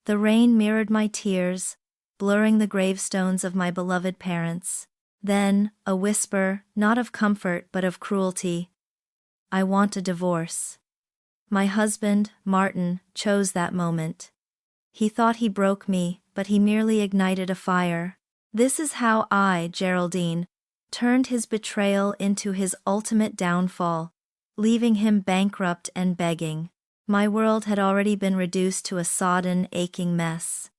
The rain mirrored my tears, blurring the gravestones of my beloved parents. Then, a whisper, not of comfort but of cruelty. "I want a divorce." My husband, Martin, chose that moment. He thought he broke me, but he merely ignited a fire. This is how I, Geraldine, turned his betrayal into his ultimate downfall, leaving him bankrupt and begging. My world had already been reduced to a sodden, aching mess.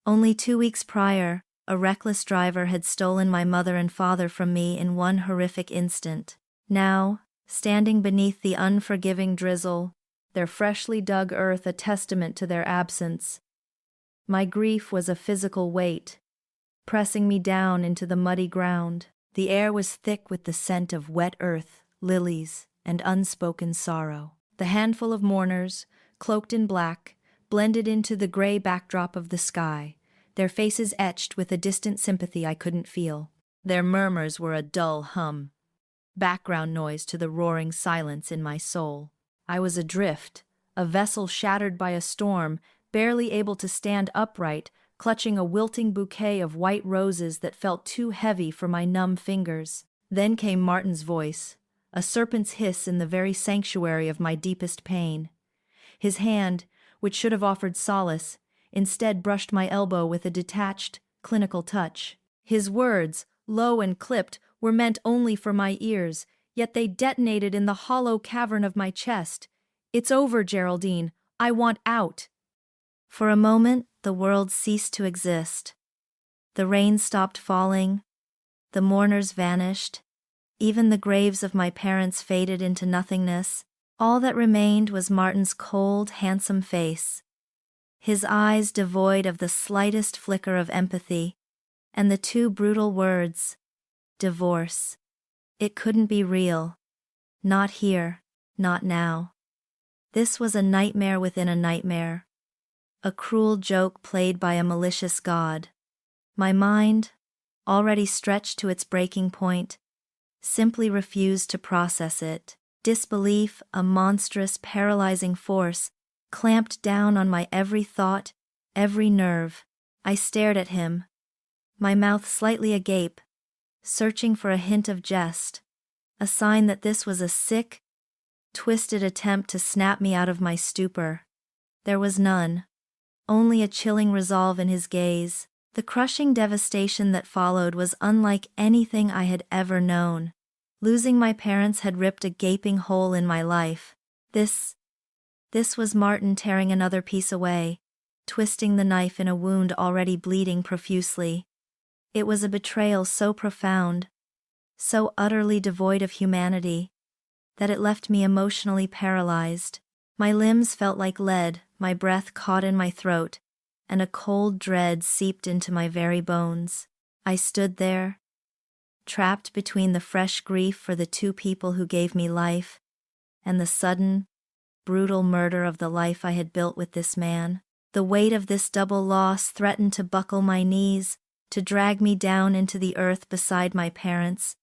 Only 2 weeks prior, a reckless driver had stolen my mother and father from me in one horrific instant. Now, standing beneath the unforgiving drizzle, their freshly dug earth a testament to their absence, my grief was a physical weight, pressing me down into the muddy ground. The air was thick with the scent of wet earth, lilies, and unspoken sorrow. The handful of mourners, cloaked in black, blended into the gray backdrop of the sky, their faces etched with a distant sympathy I couldn't feel. Their murmurs were a dull hum, background noise to the roaring silence in my soul. I was adrift, a vessel shattered by a storm, barely able to stand upright, clutching a wilting bouquet of white roses that felt too heavy for my numb fingers. Then came Martin's voice, a serpent's hiss in the very sanctuary of my deepest pain. His hand, which should have offered solace, instead brushed my elbow with a detached, clinical touch. His words, low and clipped, were meant only for my ears, yet they detonated in the hollow cavern of my chest. "It's over, Geraldine. I want out." For a moment, the world ceased to exist. The rain stopped falling, the mourners vanished, even the graves of my parents faded into nothingness. All that remained was Martin's cold, handsome face, his eyes devoid of the slightest flicker of empathy, and the two brutal words, divorce. It couldn't be real. Not here, not now. This was a nightmare within a nightmare, a cruel joke played by a malicious god. My mind, already stretched to its breaking point, simply refused to process it. Disbelief, a monstrous, paralyzing force, clamped down on my every thought, every nerve. I stared at him, my mouth slightly agape, searching for a hint of jest, a sign that this was a sick, twisted attempt to snap me out of my stupor. There was none, only a chilling resolve in his gaze. The crushing devastation that followed was unlike anything I had ever known. Losing my parents had ripped a gaping hole in my life. This was Martin tearing another piece away, twisting the knife in a wound already bleeding profusely. It was a betrayal so profound, so utterly devoid of humanity, that it left me emotionally paralyzed. My limbs felt like lead, my breath caught in my throat, and a cold dread seeped into my very bones. I stood there, trapped between the fresh grief for the two people who gave me life, and the sudden, brutal murder of the life I had built with this man. The weight of this double loss threatened to buckle my knees, to drag me down into the earth beside my parents,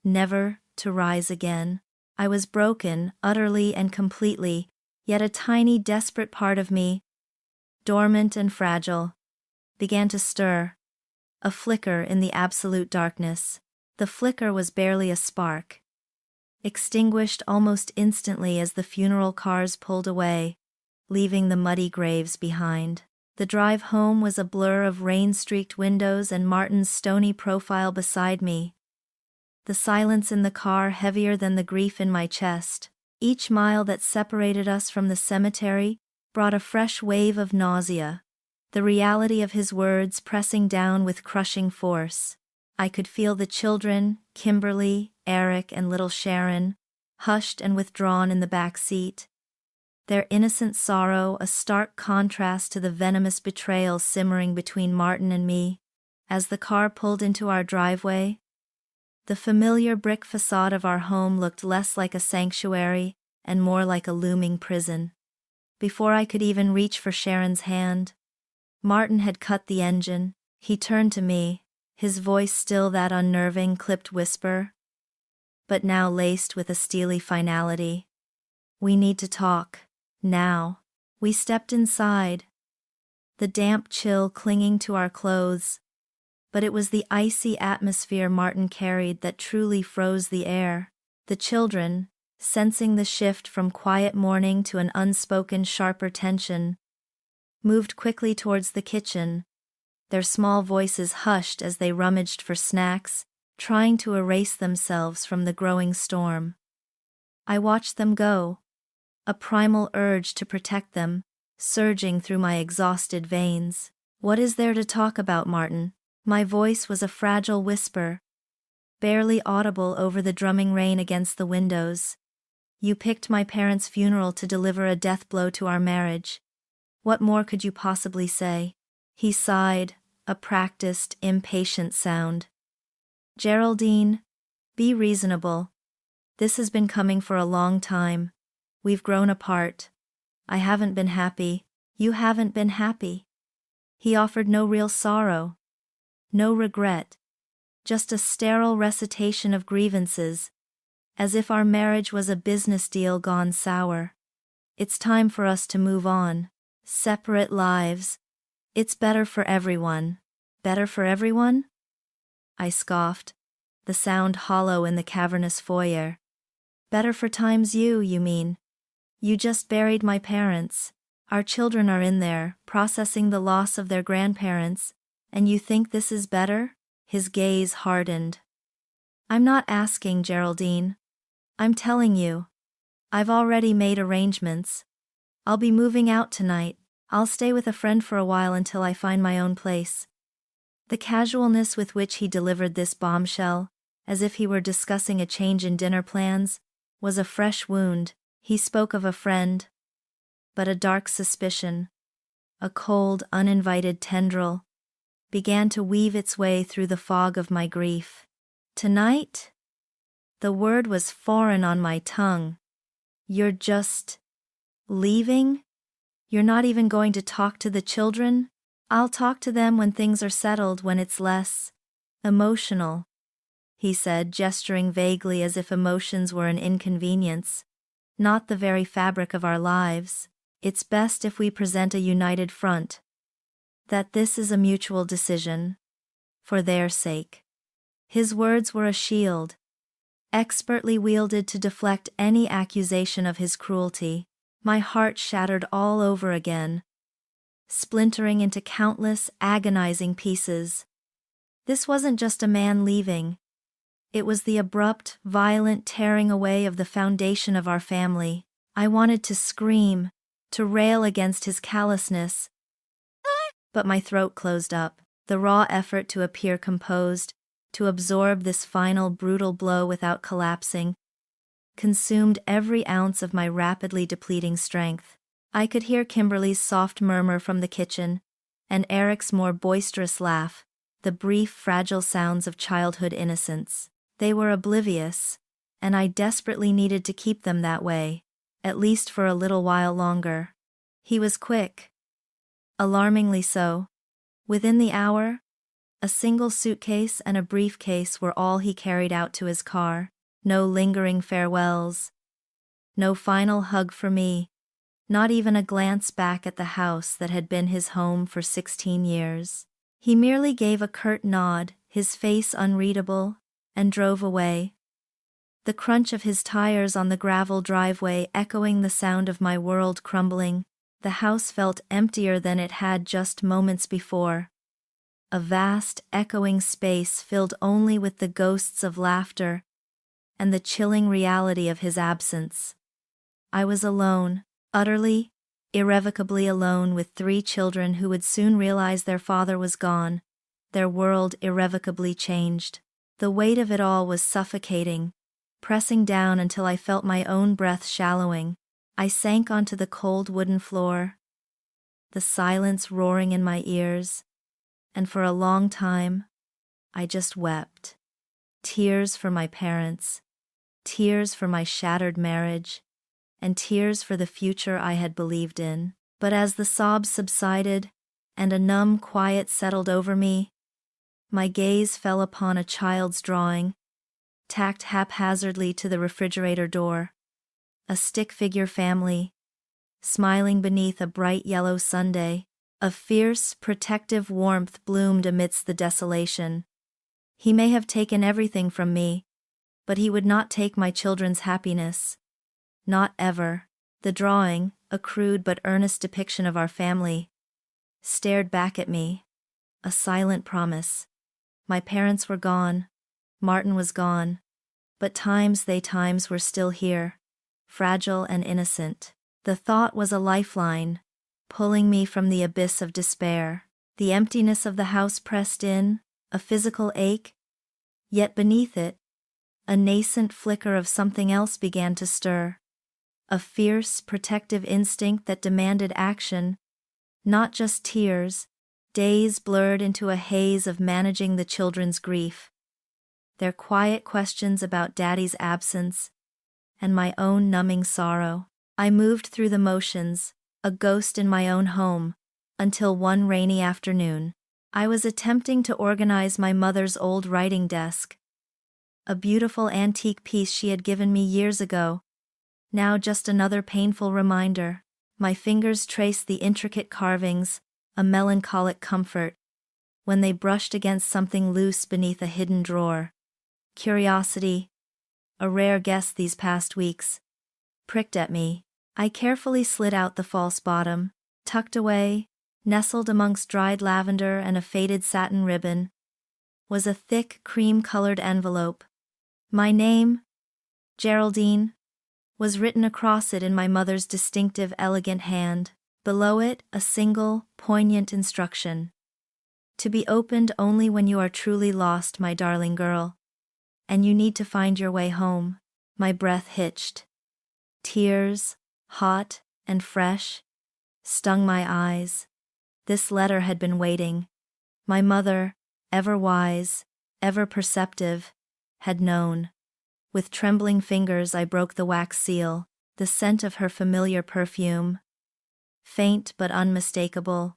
never to rise again. I was broken, utterly and completely, yet a tiny, desperate part of me, dormant and fragile, began to stir, a flicker in the absolute darkness. The flicker was barely a spark, extinguished almost instantly as the funeral cars pulled away, leaving the muddy graves behind. The drive home was a blur of rain-streaked windows and Martin's stony profile beside me, the silence in the car heavier than the grief in my chest. Each mile that separated us from the cemetery brought a fresh wave of nausea, the reality of his words pressing down with crushing force. I could feel the children, Kimberly, Eric, and little Sharon, hushed and withdrawn in the back seat, their innocent sorrow a stark contrast to the venomous betrayal simmering between Martin and me. As the car pulled into our driveway, the familiar brick facade of our home looked less like a sanctuary and more like a looming prison. Before I could even reach for Sharon's hand, Martin had cut the engine. He turned to me, his voice still that unnerving, clipped whisper, but now laced with a steely finality. "We need to talk. Now." We stepped inside, the damp chill clinging to our clothes. But it was the icy atmosphere Martin carried that truly froze the air. The children, sensing the shift from quiet mourning to an unspoken sharper tension, moved quickly towards the kitchen, their small voices hushed as they rummaged for snacks, trying to erase themselves from the growing storm. I watched them go, a primal urge to protect them, surging through my exhausted veins. "What is there to talk about, Martin?" My voice was a fragile whisper, barely audible over the drumming rain against the windows. "You picked my parents' funeral to deliver a death blow to our marriage. What more could you possibly say?" He sighed, a practiced, impatient sound. "Geraldine, be reasonable. This has been coming for a long time. We've grown apart. I haven't been happy. You haven't been happy." He offered no real sorrow, no regret, just a sterile recitation of grievances, as if our marriage was a business deal gone sour. "It's time for us to move on. Separate lives. It's better for everyone." "Better for everyone?" I scoffed, the sound hollow in the cavernous foyer. "Better for times you mean? You just buried my parents. Our children are in there, processing the loss of their grandparents, and you think this is better?" His gaze hardened. "I'm not asking, Geraldine. I'm telling you. I've already made arrangements. I'll be moving out tonight. I'll stay with a friend for a while until I find my own place." The casualness with which he delivered this bombshell, as if he were discussing a change in dinner plans, was a fresh wound. He spoke of a friend, but a dark suspicion, a cold, uninvited tendril, began to weave its way through the fog of my grief. "Tonight?" The word was foreign on my tongue. "You're just leaving? You're not even going to talk to the children?" "I'll talk to them when things are settled, when it's less emotional," he said, gesturing vaguely as if emotions were an inconvenience, not the very fabric of our lives. "It's best if we present a united front. That this is a mutual decision. For their sake." His words were a shield, expertly wielded to deflect any accusation of his cruelty. My heart shattered all over again, splintering into countless, agonizing pieces. This wasn't just a man leaving. It was the abrupt, violent tearing away of the foundation of our family. I wanted to scream, to rail against his callousness, but my throat closed up. The raw effort to appear composed, to absorb this final brutal blow without collapsing, consumed every ounce of my rapidly depleting strength. I could hear Kimberly's soft murmur from the kitchen, and Eric's more boisterous laugh, the brief, fragile sounds of childhood innocence. They were oblivious, and I desperately needed to keep them that way, at least for a little while longer. He was quick. Alarmingly so. Within the hour, a single suitcase and a briefcase were all he carried out to his car. No lingering farewells. No final hug for me. Not even a glance back at the house that had been his home for 16 years. He merely gave a curt nod, his face unreadable, and drove away. The crunch of his tires on the gravel driveway echoing the sound of my world crumbling. The house felt emptier than it had just moments before. A vast, echoing space filled only with the ghosts of laughter and the chilling reality of his absence. I was alone, utterly, irrevocably alone with 3 children who would soon realize their father was gone, their world irrevocably changed. The weight of it all was suffocating, pressing down until I felt my own breath shallowing. I sank onto the cold wooden floor, the silence roaring in my ears, and for a long time, I just wept. Tears for my parents, tears for my shattered marriage, and tears for the future I had believed in. But as the sobs subsided, and a numb quiet settled over me, my gaze fell upon a child's drawing, tacked haphazardly to the refrigerator door. A stick-figure family, smiling beneath a bright yellow sundae, A fierce, protective warmth bloomed amidst the desolation. He may have taken everything from me, but he would not take my children's happiness. Not ever. The drawing, a crude but earnest depiction of our family, stared back at me. A silent promise. My parents were gone. Martin was gone. But they times were still here, fragile and innocent. The thought was a lifeline, pulling me from the abyss of despair. The emptiness of the house pressed in, a physical ache. Yet beneath it, a nascent flicker of something else began to stir. A fierce, protective instinct that demanded action, not just tears. Days blurred into a haze of managing the children's grief. Their quiet questions about Daddy's absence, and my own numbing sorrow. I moved through the motions, a ghost in my own home, until one rainy afternoon, I was attempting to organize my mother's old writing desk. A beautiful antique piece she had given me years ago. Now just another painful reminder. My fingers traced the intricate carvings, a melancholic comfort, when they brushed against something loose beneath a hidden drawer. Curiosity, a rare guest these past weeks, pricked at me. I carefully slid out the false bottom, tucked away, nestled amongst dried lavender and a faded satin ribbon, was a thick, cream-colored envelope. My name, Geraldine, was written across it in my mother's distinctive, elegant hand. Below it, a single, poignant instruction. To be opened only when you are truly lost, my darling girl. And you need to find your way home. My breath hitched. Tears, hot and fresh, stung my eyes. This letter had been waiting. My mother, ever wise, ever perceptive, had known. With trembling fingers I broke the wax seal, the scent of her familiar perfume, faint but unmistakable,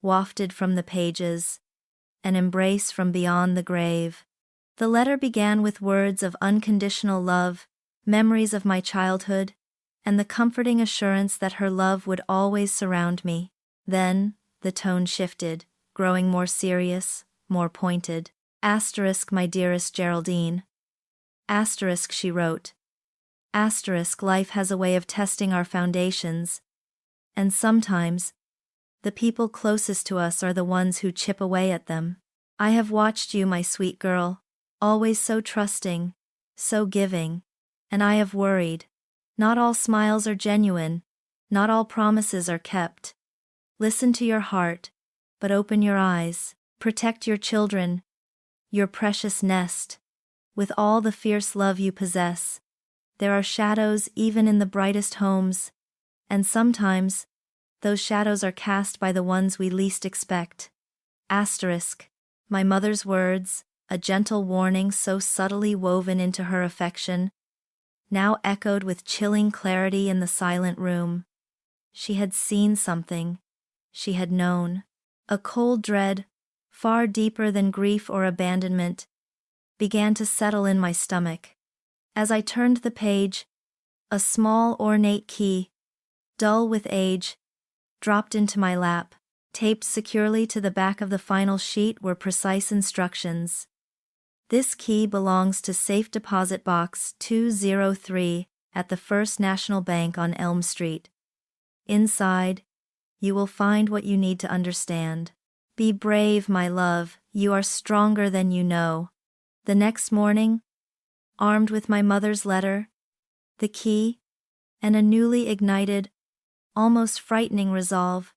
wafted from the pages, an embrace from beyond the grave. The letter began with words of unconditional love, memories of my childhood, and the comforting assurance that her love would always surround me. Then, the tone shifted, growing more serious, more pointed. Asterisk, my dearest Geraldine. Asterisk, she wrote. Asterisk, life has a way of testing our foundations, and sometimes, the people closest to us are the ones who chip away at them. I have watched you, my sweet girl, always so trusting, so giving, and I have worried. Not all smiles are genuine, not all promises are kept. Listen to your heart, but open your eyes. Protect your children, your precious nest. With all the fierce love you possess, there are shadows even in the brightest homes, and sometimes, those shadows are cast by the ones we least expect. Asterisk. My mother's words, a gentle warning so subtly woven into her affection, now echoed with chilling clarity in the silent room. She had seen something. She had known. A cold dread, far deeper than grief or abandonment, began to settle in my stomach. As I turned the page, a small ornate key, dull with age, dropped into my lap. Taped securely to the back of the final sheet were precise instructions. This key belongs to Safe Deposit Box 203 at the First National Bank on Elm Street. Inside, you will find what you need to understand. Be brave, my love, you are stronger than you know. The next morning, armed with my mother's letter, the key, and a newly ignited, almost frightening resolve,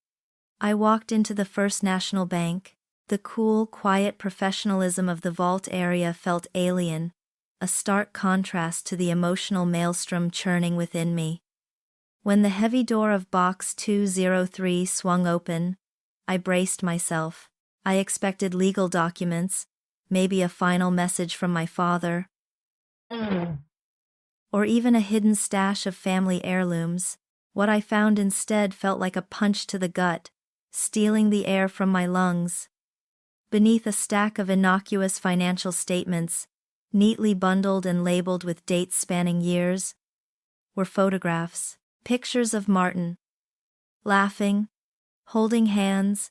I walked into the First National Bank. The cool, quiet professionalism of the vault area felt alien, a stark contrast to the emotional maelstrom churning within me. When the heavy door of Box 203 swung open, I braced myself. I expected legal documents, maybe a final message from my father, or even a hidden stash of family heirlooms. What I found instead felt like a punch to the gut, stealing the air from my lungs. Beneath a stack of innocuous financial statements, neatly bundled and labeled with dates spanning years, were photographs, pictures of Martin, laughing, holding hands,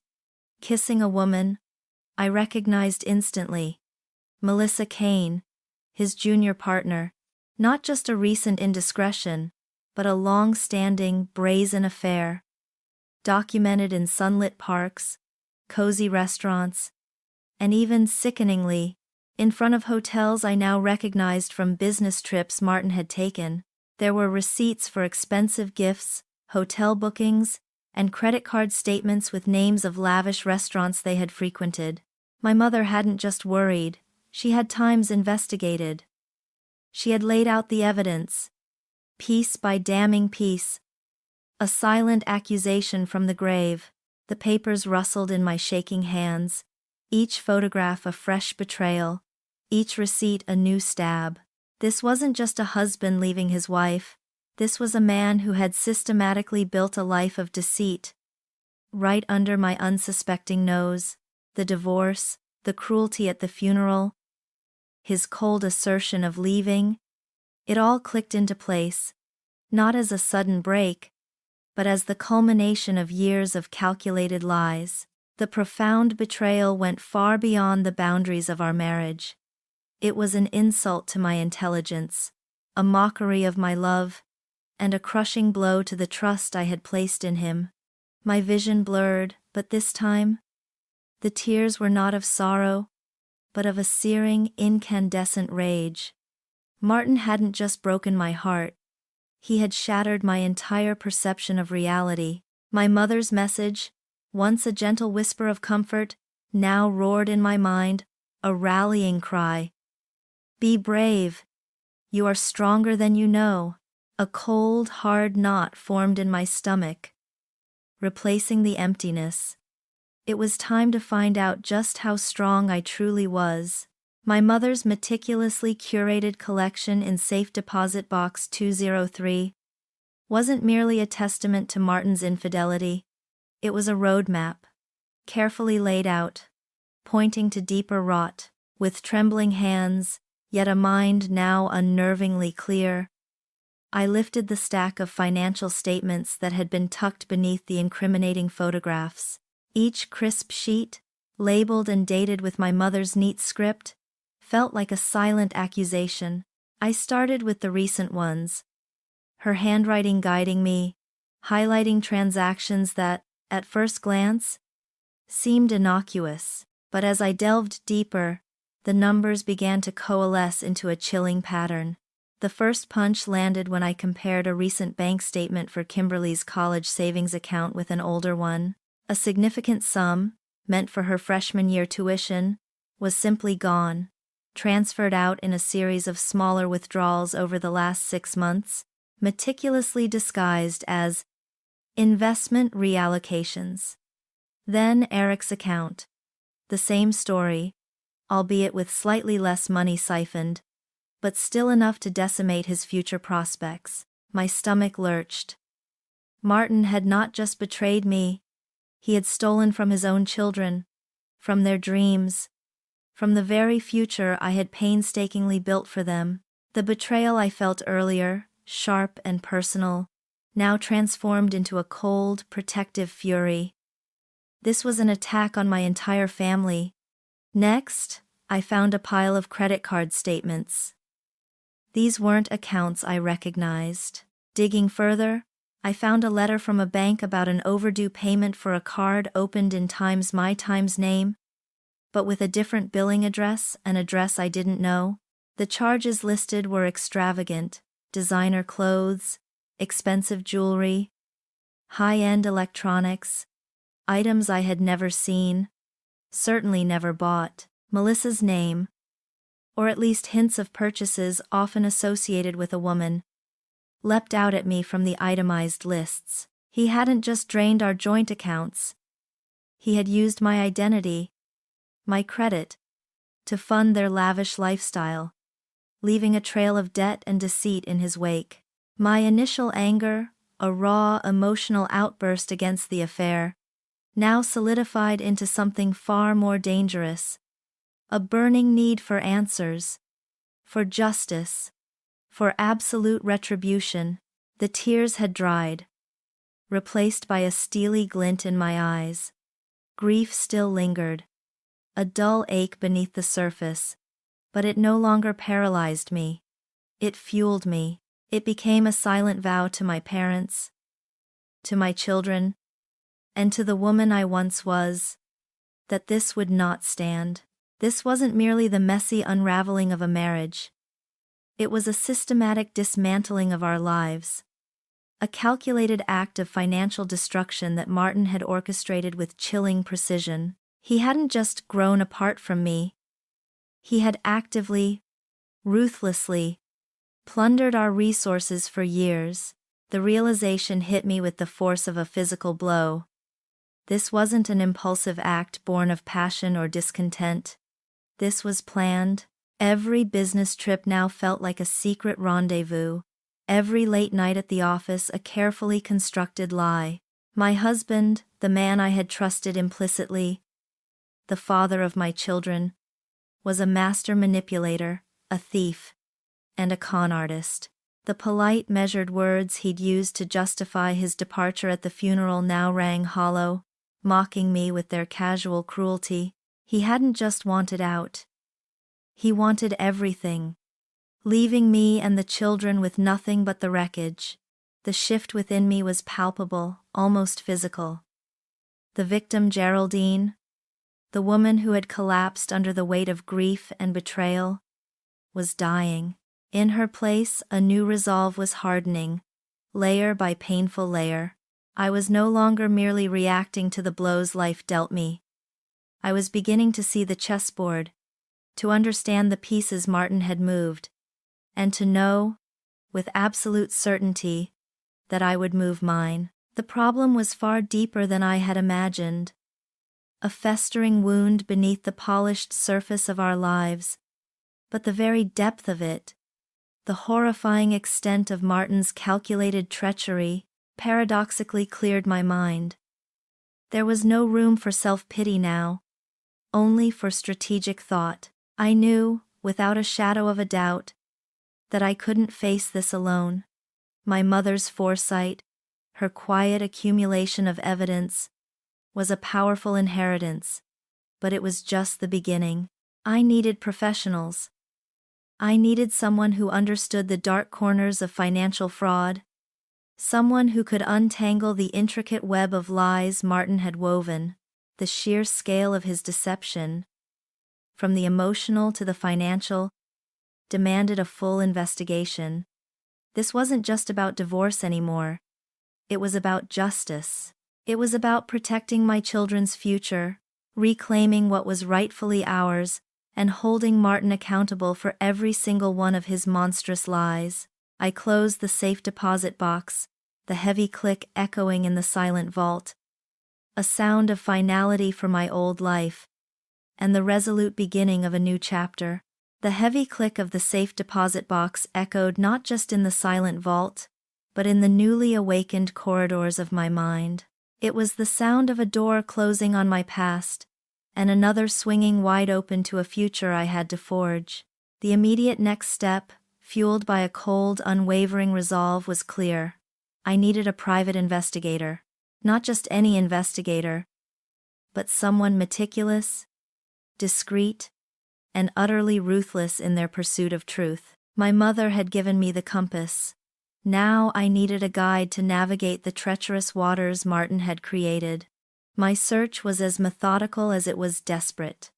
kissing a woman I recognized instantly. Melissa Kane, his junior partner, not just a recent indiscretion, but a long-standing, brazen affair, documented in sunlit parks, cozy restaurants, and even sickeningly, in front of hotels I now recognized from business trips Martin had taken. There were receipts for expensive gifts, hotel bookings, and credit card statements with names of lavish restaurants they had frequented. My mother hadn't just worried, she had times investigated. She had laid out the evidence, piece by damning piece. A silent accusation from the grave. The papers rustled in my shaking hands, each photograph a fresh betrayal, each receipt a new stab. This wasn't just a husband leaving his wife, this was a man who had systematically built a life of deceit. Right under my unsuspecting nose, the divorce, the cruelty at the funeral, his cold assertion of leaving, it all clicked into place, not as a sudden break, but as the culmination of years of calculated lies. The profound betrayal went far beyond the boundaries of our marriage. It was an insult to my intelligence, a mockery of my love, and a crushing blow to the trust I had placed in him. My vision blurred, but this time, the tears were not of sorrow, but of a searing, incandescent rage. Martin hadn't just broken my heart, he had shattered my entire perception of reality. My mother's message, once a gentle whisper of comfort, now roared in my mind, a rallying cry. Be brave. You are stronger than you know. A cold, hard knot formed in my stomach, replacing the emptiness. It was time to find out just how strong I truly was. My mother's meticulously curated collection in safe deposit box 203 wasn't merely a testament to Martin's infidelity. It was a roadmap, carefully laid out, pointing to deeper rot. With trembling hands, yet a mind now unnervingly clear, I lifted the stack of financial statements that had been tucked beneath the incriminating photographs. Each crisp sheet, labeled and dated with my mother's neat script, felt like a silent accusation. I started with the recent ones, her handwriting guiding me, highlighting transactions that, at first glance, seemed innocuous. But as I delved deeper, the numbers began to coalesce into a chilling pattern. The first punch landed when I compared a recent bank statement for Kimberly's college savings account with an older one. A significant sum, meant for her freshman year tuition, was simply gone, transferred out in a series of smaller withdrawals over the last 6 months, meticulously disguised as investment reallocations. Then Eric's account. The same story, albeit with slightly less money siphoned, but still enough to decimate his future prospects. My stomach lurched. Martin had not just betrayed me, he had stolen from his own children, from their dreams, from the very future I had painstakingly built for them. The betrayal I felt earlier, sharp and personal, now transformed into a cold, protective fury. This was an attack on my entire family. Next, I found a pile of credit card statements. These weren't accounts I recognized. Digging further, I found a letter from a bank about an overdue payment for a card opened in My Time's name, but with a different billing address, an address I didn't know. The charges listed were extravagant: designer clothes, expensive jewelry, high-end electronics, items I had never seen, certainly never bought. Melissa's name, or at least hints of purchases often associated with a woman, leapt out at me from the itemized lists. He hadn't just drained our joint accounts. He had used my identity, my credit, to fund their lavish lifestyle, leaving a trail of debt and deceit in his wake. My initial anger, a raw, emotional outburst against the affair, now solidified into something far more dangerous. A burning need for answers, for justice, for absolute retribution. The tears had dried, replaced by a steely glint in my eyes. Grief still lingered, a dull ache beneath the surface, but it no longer paralyzed me. It fueled me. It became a silent vow to my parents, to my children, and to the woman I once was, that this would not stand. This wasn't merely the messy unraveling of a marriage. It was a systematic dismantling of our lives. A calculated act of financial destruction that Martin had orchestrated with chilling precision. He hadn't just grown apart from me. He had actively, ruthlessly, plundered our resources for years. The realization hit me with the force of a physical blow. This wasn't an impulsive act born of passion or discontent. This was planned. Every business trip now felt like a secret rendezvous. Every late night at the office a carefully constructed lie. My husband, the man I had trusted implicitly, the father of my children, was a master manipulator, a thief, and a con artist. The polite, measured words he'd used to justify his departure at the funeral now rang hollow, mocking me with their casual cruelty. He hadn't just wanted out. He wanted everything, leaving me and the children with nothing but the wreckage. The shift within me was palpable, almost physical. The victim, Geraldine, the woman who had collapsed under the weight of grief and betrayal, was dying. In her place, a new resolve was hardening, layer by painful layer. I was no longer merely reacting to the blows life dealt me. I was beginning to see the chessboard, to understand the pieces Martin had moved, and to know, with absolute certainty, that I would move mine. The problem was far deeper than I had imagined. A festering wound beneath the polished surface of our lives, but the very depth of it, the horrifying extent of Martin's calculated treachery, paradoxically cleared my mind. There was no room for self-pity now, only for strategic thought. I knew, without a shadow of a doubt, that I couldn't face this alone. My mother's foresight, her quiet accumulation of evidence, was a powerful inheritance, but it was just the beginning. I needed professionals. I needed someone who understood the dark corners of financial fraud, someone who could untangle the intricate web of lies Martin had woven. The sheer scale of his deception, from the emotional to the financial, demanded a full investigation. This wasn't just about divorce anymore. It was about justice. It was about protecting my children's future, reclaiming what was rightfully ours, and holding Martin accountable for every single one of his monstrous lies. I closed the safe deposit box, the heavy click echoing in the silent vault, a sound of finality for my old life, and the resolute beginning of a new chapter. The heavy click of the safe deposit box echoed not just in the silent vault, but in the newly awakened corridors of my mind. It was the sound of a door closing on my past, and another swinging wide open to a future I had to forge. The immediate next step, fueled by a cold, unwavering resolve, was clear. I needed a private investigator. Not just any investigator, but someone meticulous, discreet, and utterly ruthless in their pursuit of truth. My mother had given me the compass. Now I needed a guide to navigate the treacherous waters Martin had created. My search was as methodical as it was desperate.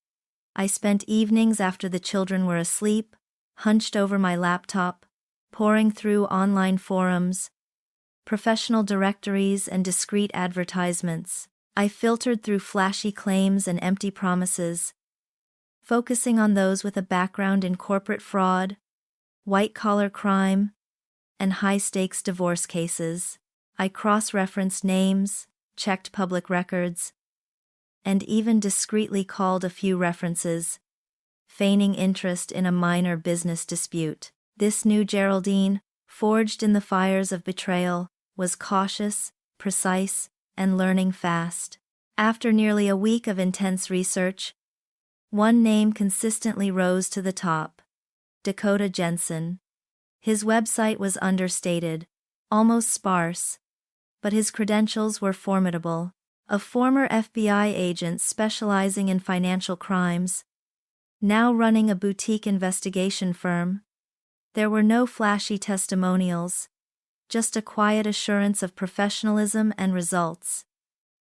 I spent evenings after the children were asleep, hunched over my laptop, poring through online forums, professional directories, and discreet advertisements. I filtered through flashy claims and empty promises, focusing on those with a background in corporate fraud, white-collar crime, and high-stakes divorce cases. I cross-referenced names, checked public records, and even discreetly called a few references, feigning interest in a minor business dispute. This new Geraldine, forged in the fires of betrayal, was cautious, precise, and learning fast. After nearly a week of intense research, one name consistently rose to the top: Dakota Jensen. His website was understated, almost sparse, but his credentials were formidable. A former FBI agent specializing in financial crimes, now running a boutique investigation firm. There were no flashy testimonials, just a quiet assurance of professionalism and results.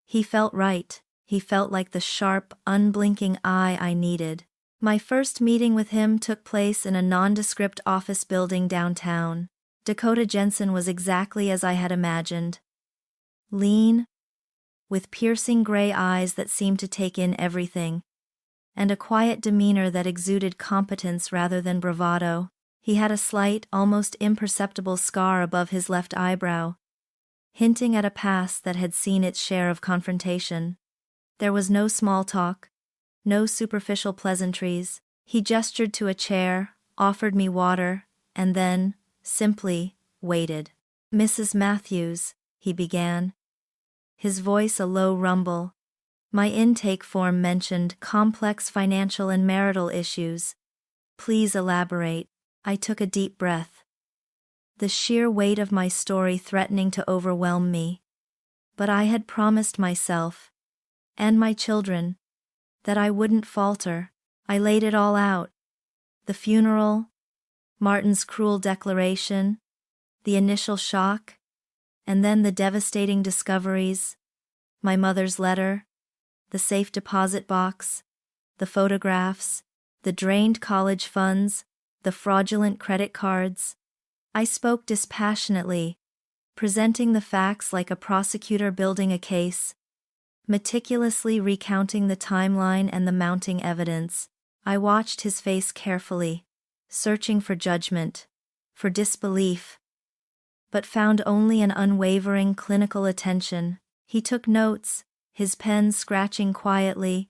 He felt right. He felt like the sharp, unblinking eye I needed. My first meeting with him took place in a nondescript office building downtown. Dakota Jensen was exactly as I had imagined. Lean, with piercing gray eyes that seemed to take in everything, and a quiet demeanor that exuded competence rather than bravado. He had a slight, almost imperceptible scar above his left eyebrow, hinting at a past that had seen its share of confrontation. There was no small talk, no superficial pleasantries. He gestured to a chair, offered me water, and then, simply, waited. "Mrs. Matthews," he began, his voice a low rumble. My intake form mentioned complex financial and marital issues. "Please elaborate." I took a deep breath, the sheer weight of my story threatening to overwhelm me. But I had promised myself, and my children, that I wouldn't falter. I laid it all out. The funeral, Martin's cruel declaration, the initial shock, and then the devastating discoveries, my mother's letter, the safe deposit box, the photographs, the drained college funds, the fraudulent credit cards. I spoke dispassionately, presenting the facts like a prosecutor building a case, meticulously recounting the timeline and the mounting evidence. I watched his face carefully, searching for judgment, for disbelief, but found only an unwavering clinical attention. He took notes, his pen scratching quietly,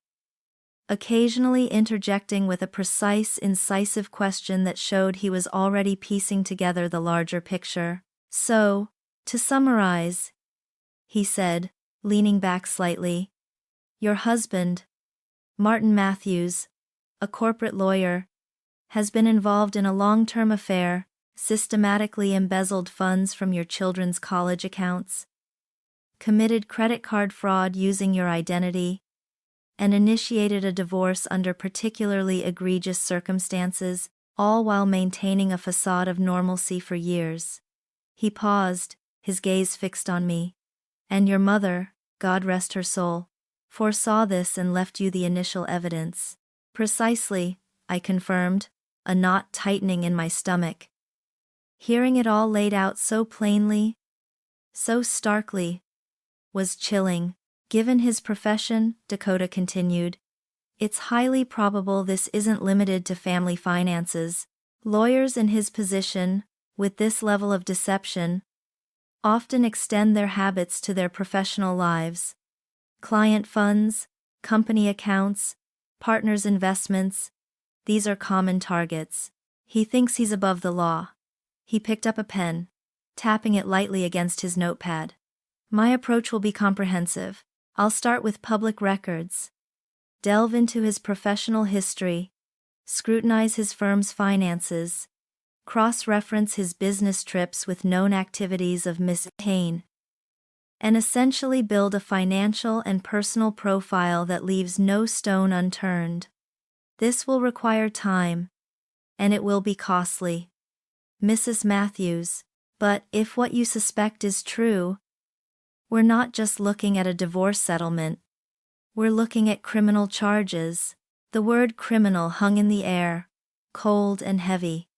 occasionally interjecting with a precise, incisive question that showed he was already piecing together the larger picture. "So, to summarize," he said, leaning back slightly, "your husband, Martin Matthews, a corporate lawyer, has been involved in a long-term affair, systematically embezzled funds from your children's college accounts, committed credit card fraud using your identity, and initiated a divorce under particularly egregious circumstances, all while maintaining a facade of normalcy for years." He paused, his gaze fixed on me. "And your mother, God rest her soul, foresaw this and left you the initial evidence." "Precisely," I confirmed, a knot tightening in my stomach. Hearing it all laid out so plainly, so starkly, was chilling. "Given his profession," Dakota continued, "it's highly probable this isn't limited to family finances. Lawyers in his position, with this level of deception, often extend their habits to their professional lives. Client funds, company accounts, partners' investments, these are common targets. He thinks he's above the law." He picked up a pen, tapping it lightly against his notepad. "My approach will be comprehensive. I'll start with public records, delve into his professional history, scrutinize his firm's finances, cross-reference his business trips with known activities of Miss Kane, and essentially build a financial and personal profile that leaves no stone unturned. This will require time, and it will be costly, Mrs. Matthews, but if what you suspect is true, we're not just looking at a divorce settlement. We're looking at criminal charges." The word criminal hung in the air, cold and heavy.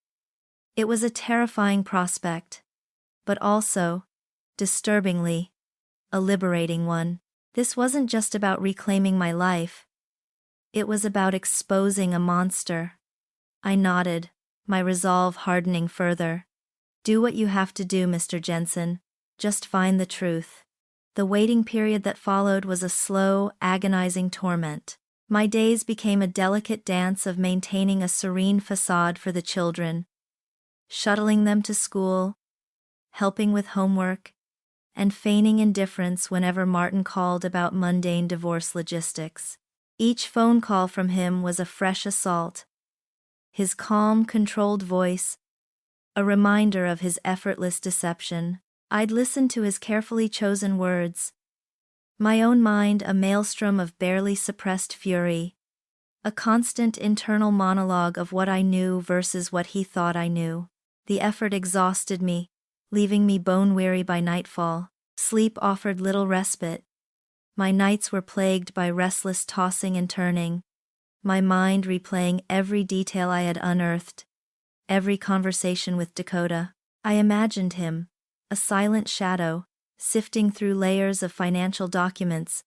It was a terrifying prospect, but also, disturbingly, a liberating one. This wasn't just about reclaiming my life. It was about exposing a monster. I nodded, my resolve hardening further. "Do what you have to do, Mr. Jensen. Just find the truth." The waiting period that followed was a slow, agonizing torment. My days became a delicate dance of maintaining a serene facade for the children, shuttling them to school, helping with homework, and feigning indifference whenever Martin called about mundane divorce logistics. Each phone call from him was a fresh assault. His calm, controlled voice, a reminder of his effortless deception. I'd listened to his carefully chosen words. My own mind a maelstrom of barely suppressed fury. A constant internal monologue of what I knew versus what he thought I knew. The effort exhausted me, leaving me bone-weary by nightfall. Sleep offered little respite. My nights were plagued by restless tossing and turning, my mind replaying every detail I had unearthed, every conversation with Dakota. I imagined him, a silent shadow, sifting through layers of financial documents,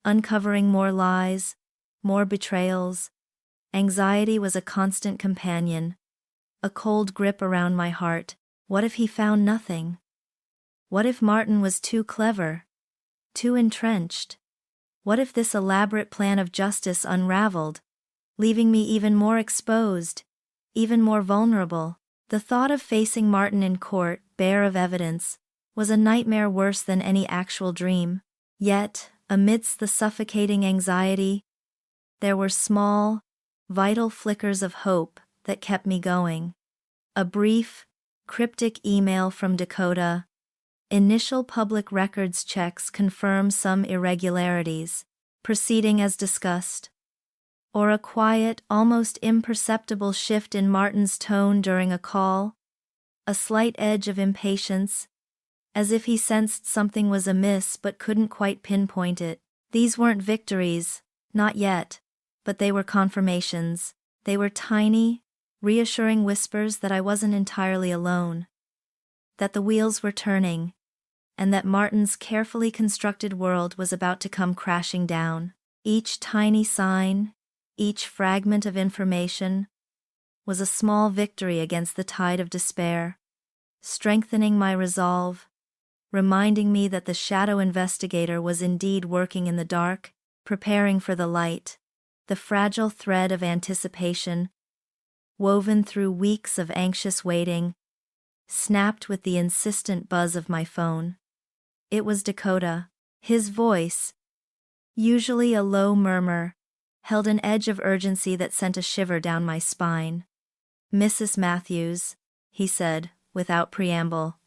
uncovering more lies, more betrayals. Anxiety was a constant companion, a cold grip around my heart. What if he found nothing? What if Martin was too clever, too entrenched? What if this elaborate plan of justice unraveled, leaving me even more exposed, even more vulnerable? The thought of facing Martin in court, bare of evidence, was a nightmare worse than any actual dream. Yet, amidst the suffocating anxiety, there were small, vital flickers of hope that kept me going. A brief, cryptic email from Dakota. Initial public records checks confirm some irregularities, proceeding as discussed. Or a quiet, almost imperceptible shift in Martin's tone during a call, a slight edge of impatience, as if he sensed something was amiss but couldn't quite pinpoint it. These weren't victories, not yet, but they were confirmations. They were tiny, reassuring whispers that I wasn't entirely alone, that the wheels were turning, and that Martin's carefully constructed world was about to come crashing down. Each tiny sign, each fragment of information, was a small victory against the tide of despair, strengthening my resolve, reminding me that the shadow investigator was indeed working in the dark, preparing for the light. The fragile thread of anticipation, woven through weeks of anxious waiting, snapped with the insistent buzz of my phone. It was Dakota. His voice, usually a low murmur, held an edge of urgency that sent a shiver down my spine. "Mrs. Matthews," he said, without preamble,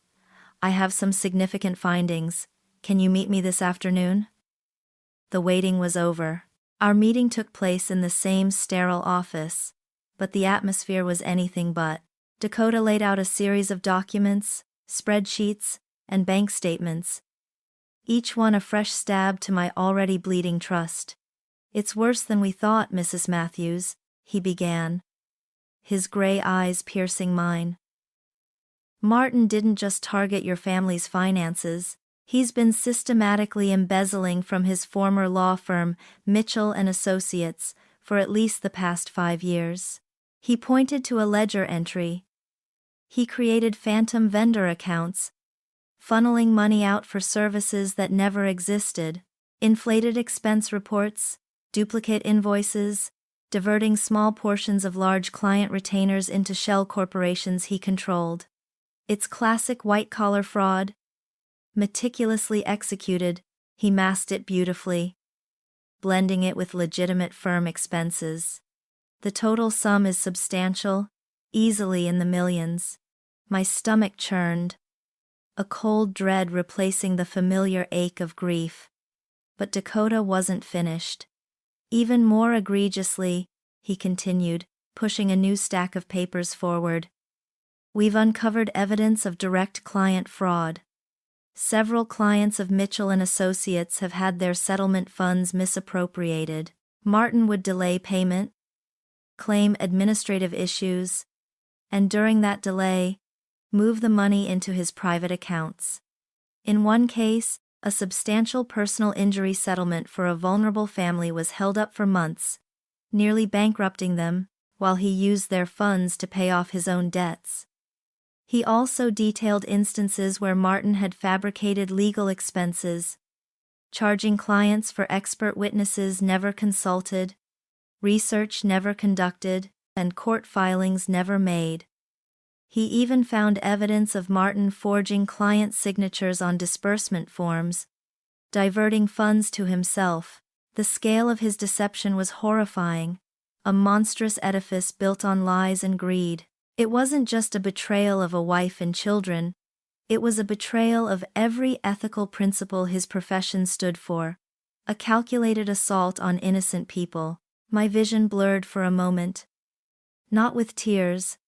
"I have some significant findings. Can you meet me this afternoon?" The waiting was over. Our meeting took place in the same sterile office, but the atmosphere was anything but. Dakota laid out a series of documents, spreadsheets, and bank statements, each one a fresh stab to my already bleeding trust. "It's worse than we thought, Mrs. Matthews," he began, his gray eyes piercing mine. "Martin didn't just target your family's finances. He's been systematically embezzling from his former law firm, Mitchell and Associates, for at least the past 5 years. He pointed to a ledger entry. He created phantom vendor accounts, funneling money out for services that never existed, inflated expense reports, duplicate invoices, diverting small portions of large client retainers into shell corporations he controlled. It's classic white-collar fraud. Meticulously executed, he masked it beautifully, blending it with legitimate firm expenses. The total sum is substantial, easily in the millions." My stomach churned, a cold dread replacing the familiar ache of grief. But Dakota wasn't finished. "Even more egregiously," he continued, pushing a new stack of papers forward, "we've uncovered evidence of direct client fraud. Several clients of Mitchell and Associates have had their settlement funds misappropriated. Martin would delay payment, claim administrative issues, and during that delay, move the money into his private accounts. In one case, a substantial personal injury settlement for a vulnerable family was held up for months, nearly bankrupting them, while he used their funds to pay off his own debts. He also detailed instances where Martin had fabricated legal expenses, charging clients for expert witnesses never consulted, research never conducted, and court filings never made. He even found evidence of Martin forging client signatures on disbursement forms, diverting funds to himself. The scale of his deception was horrifying, a monstrous edifice built on lies and greed. It wasn't just a betrayal of a wife and children, It was a betrayal of every ethical principle his profession stood for, a calculated assault on innocent people. My vision blurred for a moment. Not with tears,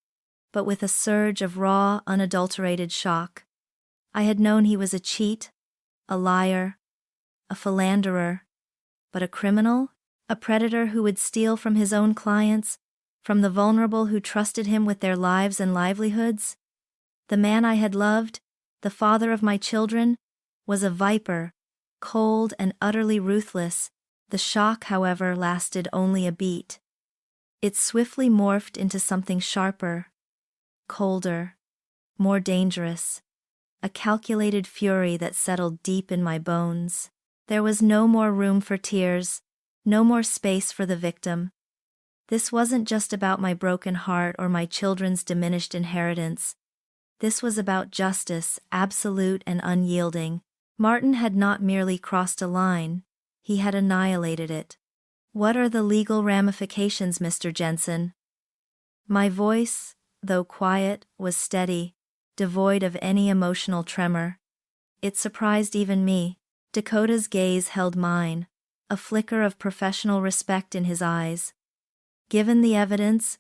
but with a surge of raw, unadulterated shock. I had known he was a cheat, a liar, a philanderer, but a criminal? A predator who would steal from his own clients, from the vulnerable who trusted him with their lives and livelihoods? The man I had loved, the father of my children, was a viper, cold and utterly ruthless. The shock, however, lasted only a beat. It swiftly morphed into something sharper, colder, more dangerous, a calculated fury that settled deep in my bones. There was no more room for tears, no more space for the victim. This wasn't just about my broken heart or my children's diminished inheritance. This was about justice, absolute and unyielding. Martin had not merely crossed a line, he had annihilated it. What are the legal ramifications, Mr. Jensen? My voice, though quiet, was steady, devoid of any emotional tremor. It surprised even me. Dakota's gaze held mine, a flicker of professional respect in his eyes. Given the evidence,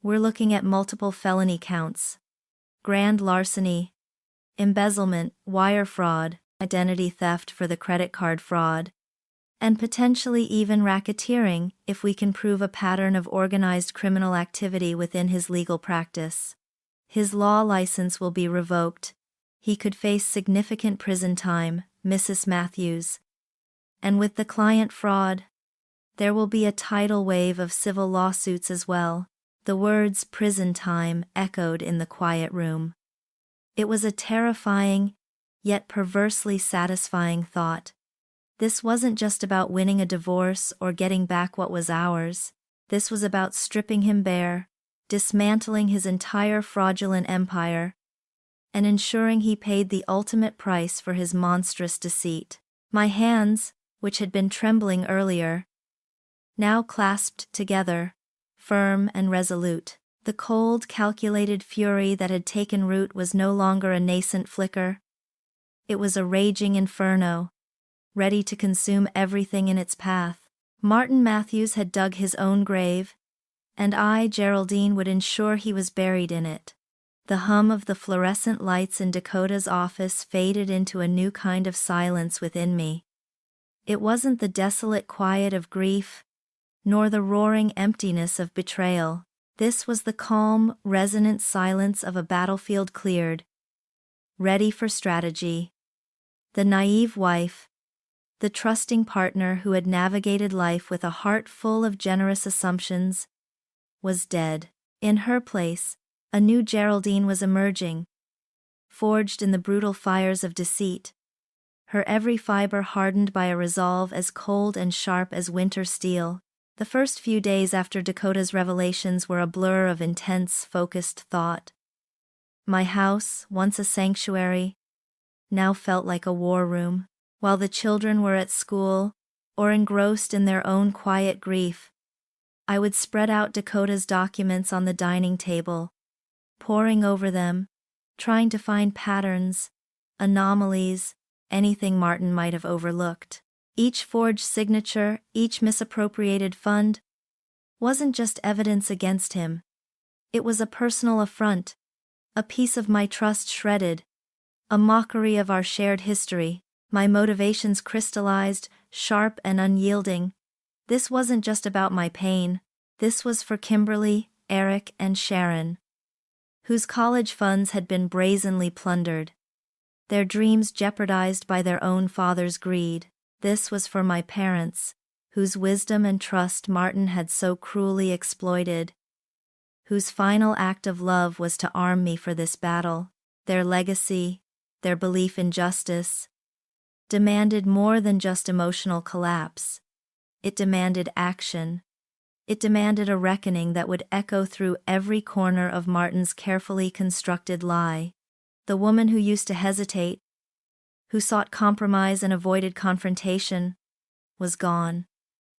we're looking at multiple felony counts: grand larceny, embezzlement, wire fraud, identity theft for the credit card fraud, and potentially even racketeering if we can prove a pattern of organized criminal activity within his legal practice. His law license will be revoked. He could face significant prison time, Mrs. Matthews. And with the client fraud, there will be a tidal wave of civil lawsuits as well. The words prison time echoed in the quiet room. It was a terrifying, yet perversely satisfying thought. This wasn't just about winning a divorce or getting back what was ours. This was about stripping him bare, dismantling his entire fraudulent empire, and ensuring he paid the ultimate price for his monstrous deceit. My hands, which had been trembling earlier, now clasped together, firm and resolute. The cold, calculated fury that had taken root was no longer a nascent flicker. It was a raging inferno, ready to consume everything in its path. Martin Matthews had dug his own grave, and I, Geraldine, would ensure he was buried in it. The hum of the fluorescent lights in Dakota's office faded into a new kind of silence within me. It wasn't the desolate quiet of grief, nor the roaring emptiness of betrayal. This was the calm, resonant silence of a battlefield cleared, ready for strategy. The naive wife, the trusting partner who had navigated life with a heart full of generous assumptions, was dead. In her place, a new Geraldine was emerging, forged in the brutal fires of deceit, her every fiber hardened by a resolve as cold and sharp as winter steel. The first few days after Dakota's revelations were a blur of intense, focused thought. My house, once a sanctuary, now felt like a war room. While the children were at school, or engrossed in their own quiet grief, I would spread out Dakota's documents on the dining table, poring over them, trying to find patterns, anomalies, anything Martin might have overlooked. Each forged signature, each misappropriated fund, wasn't just evidence against him. It was a personal affront, a piece of my trust shredded, a mockery of our shared history. My motivations crystallized, sharp and unyielding. This wasn't just about my pain. This was for Kimberly, Eric, and Sharon, whose college funds had been brazenly plundered, their dreams jeopardized by their own father's greed. This was for my parents, whose wisdom and trust Martin had so cruelly exploited, whose final act of love was to arm me for this battle. Their legacy, their belief in justice, demanded more than just emotional collapse. It demanded action. It demanded a reckoning that would echo through every corner of Martin's carefully constructed lie. The woman who used to hesitate, who sought compromise and avoided confrontation, was gone.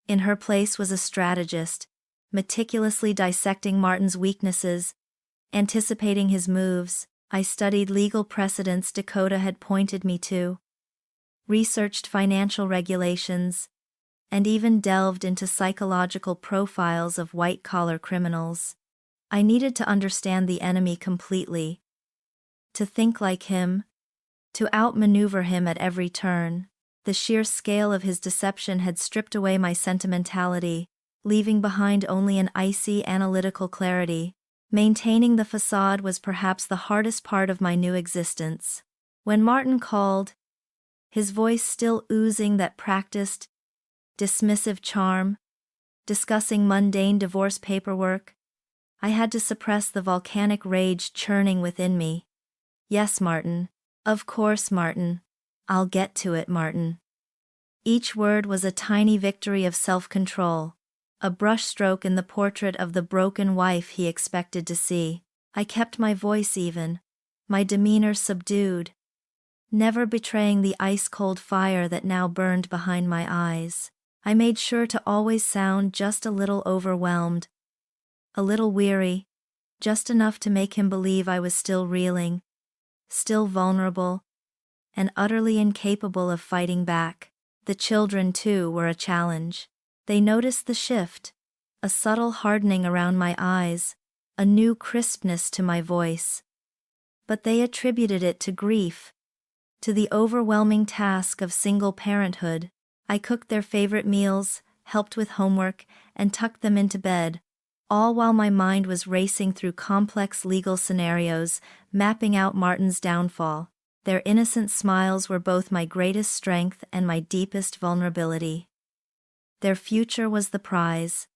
In her place was a strategist, meticulously dissecting Martin's weaknesses, anticipating his moves, I studied legal precedents Dakota had pointed me to, researched financial regulations, and even delved into psychological profiles of white-collar criminals. I needed to understand the enemy completely, to think like him, to outmaneuver him at every turn. The sheer scale of his deception had stripped away my sentimentality, leaving behind only an icy analytical clarity. Maintaining the facade was perhaps the hardest part of my new existence. When Martin called, his voice still oozing that practiced, dismissive charm, discussing mundane divorce paperwork, I had to suppress the volcanic rage churning within me. Yes, Martin. Of course, Martin. I'll get to it, Martin. Each word was a tiny victory of self-control, a brushstroke in the portrait of the broken wife he expected to see. I kept my voice even, my demeanor subdued, never betraying the ice-cold fire that now burned behind my eyes. I made sure to always sound just a little overwhelmed, a little weary, just enough to make him believe I was still reeling, still vulnerable, and utterly incapable of fighting back. The children, too, were a challenge. They noticed the shift, a subtle hardening around my eyes, a new crispness to my voice. But they attributed it to grief, to the overwhelming task of single parenthood. I cooked their favorite meals, helped with homework, and tucked them into bed, all while my mind was racing through complex legal scenarios, mapping out Martin's downfall. Their innocent smiles were both my greatest strength and my deepest vulnerability. Their future was the prize,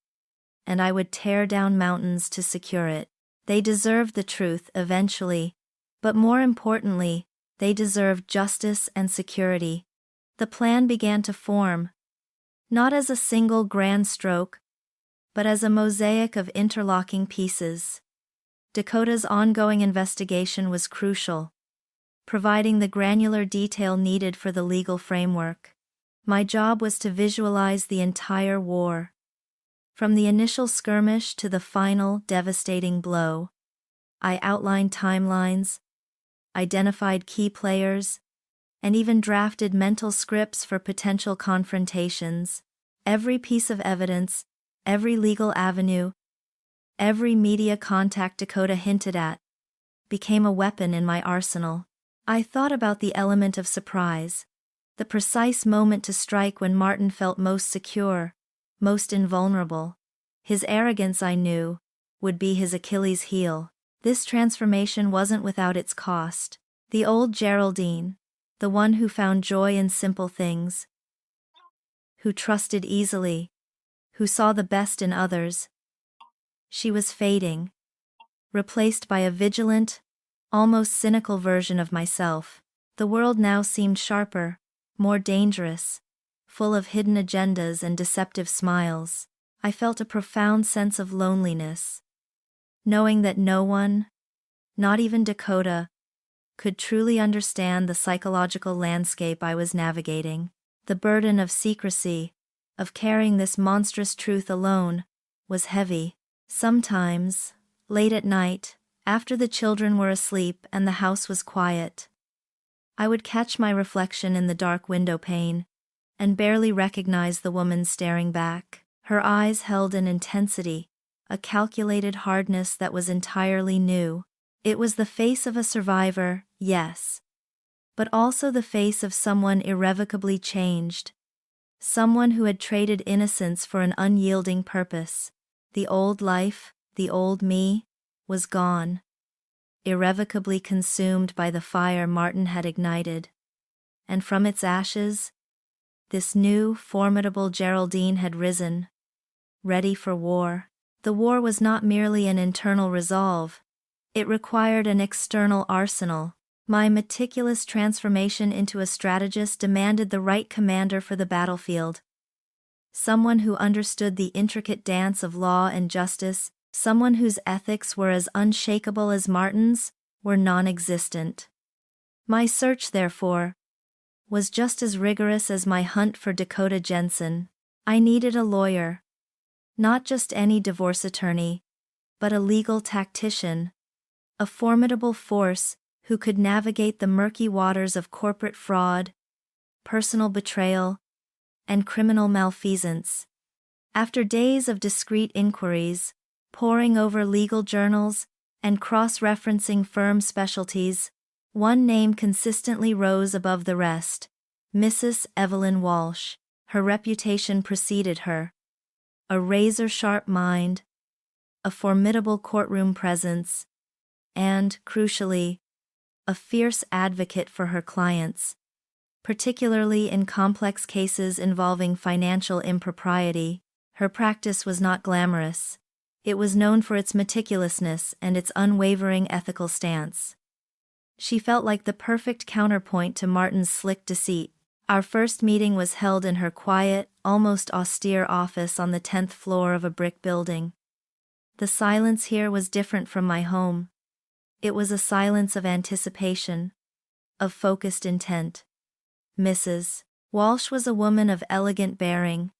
and I would tear down mountains to secure it. They deserved the truth eventually, but more importantly, they deserved justice and security. The plan began to form, not as a single grand stroke, but as a mosaic of interlocking pieces. Dakota's ongoing investigation was crucial, providing the granular detail needed for the legal framework. My job was to visualize the entire war, from the initial skirmish to the final devastating blow. I outlined timelines, identified key players, and even drafted mental scripts for potential confrontations. Every piece of evidence, every legal avenue, every media contact Dakota hinted at, became a weapon in my arsenal. I thought about the element of surprise, the precise moment to strike when Martin felt most secure, most invulnerable. His arrogance, I knew, would be his Achilles heel. This transformation wasn't without its cost. The old Geraldine, the one who found joy in simple things, who trusted easily, who saw the best in others, she was fading, replaced by a vigilant, almost cynical version of myself. The world now seemed sharper, more dangerous, full of hidden agendas and deceptive smiles. I felt a profound sense of loneliness, knowing that no one, not even Dakota, could truly understand the psychological landscape I was navigating. The burden of secrecy, of carrying this monstrous truth alone, was heavy. Sometimes, late at night, after the children were asleep and the house was quiet, I would catch my reflection in the dark window pane, and barely recognize the woman staring back. Her eyes held an intensity, a calculated hardness that was entirely new. It was the face of a survivor, yes, but also the face of someone irrevocably changed, someone who had traded innocence for an unyielding purpose. The old life, the old me, was gone, irrevocably consumed by the fire Martin had ignited. And from its ashes, this new, formidable Geraldine had risen, ready for war. The war was not merely an internal resolve, it required an external arsenal. My meticulous transformation into a strategist demanded the right commander for the battlefield. Someone who understood the intricate dance of law and justice, someone whose ethics were as unshakable as Martin's, were non-existent. My search, therefore, was just as rigorous as my hunt for Dakota Jensen. I needed a lawyer. Not just any divorce attorney, but a legal tactician, a formidable force who could navigate the murky waters of corporate fraud, personal betrayal, and criminal malfeasance. After days of discreet inquiries, poring over legal journals, and cross-referencing firm specialties, one name consistently rose above the rest: Mrs. Evelyn Walsh. Her reputation preceded her. A razor-sharp mind, a formidable courtroom presence, and, crucially, a fierce advocate for her clients, particularly in complex cases involving financial impropriety. Her practice was not glamorous. It was known for its meticulousness and its unwavering ethical stance. She felt like the perfect counterpoint to Martin's slick deceit. Our first meeting was held in her quiet, almost austere office on the 10th floor of a brick building. The silence here was different from my home. It was a silence of anticipation, of focused intent. Mrs. Walsh was a woman of elegant bearing,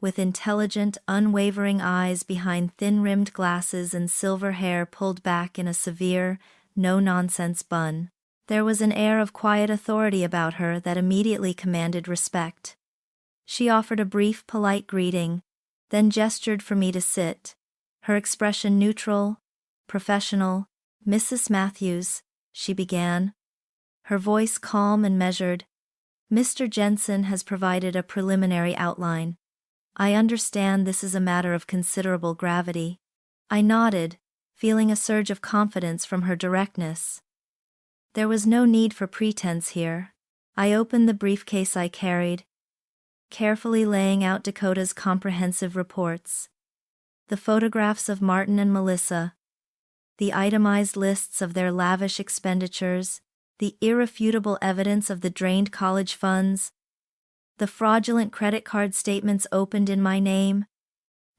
with intelligent, unwavering eyes behind thin-rimmed glasses and silver hair pulled back in a severe, no-nonsense bun. There was an air of quiet authority about her that immediately commanded respect. She offered a brief, polite greeting, then gestured for me to sit, her expression neutral, professional. "Mrs. Matthews," she began, her voice calm and measured, "Mr. Jensen has provided a preliminary outline. I understand this is a matter of considerable gravity." I nodded, feeling a surge of confidence from her directness. There was no need for pretense here. I opened the briefcase I carried, carefully laying out Dakota's comprehensive reports. The photographs of Martin and Melissa, the itemized lists of their lavish expenditures, the irrefutable evidence of the drained college funds, the fraudulent credit card statements opened in my name,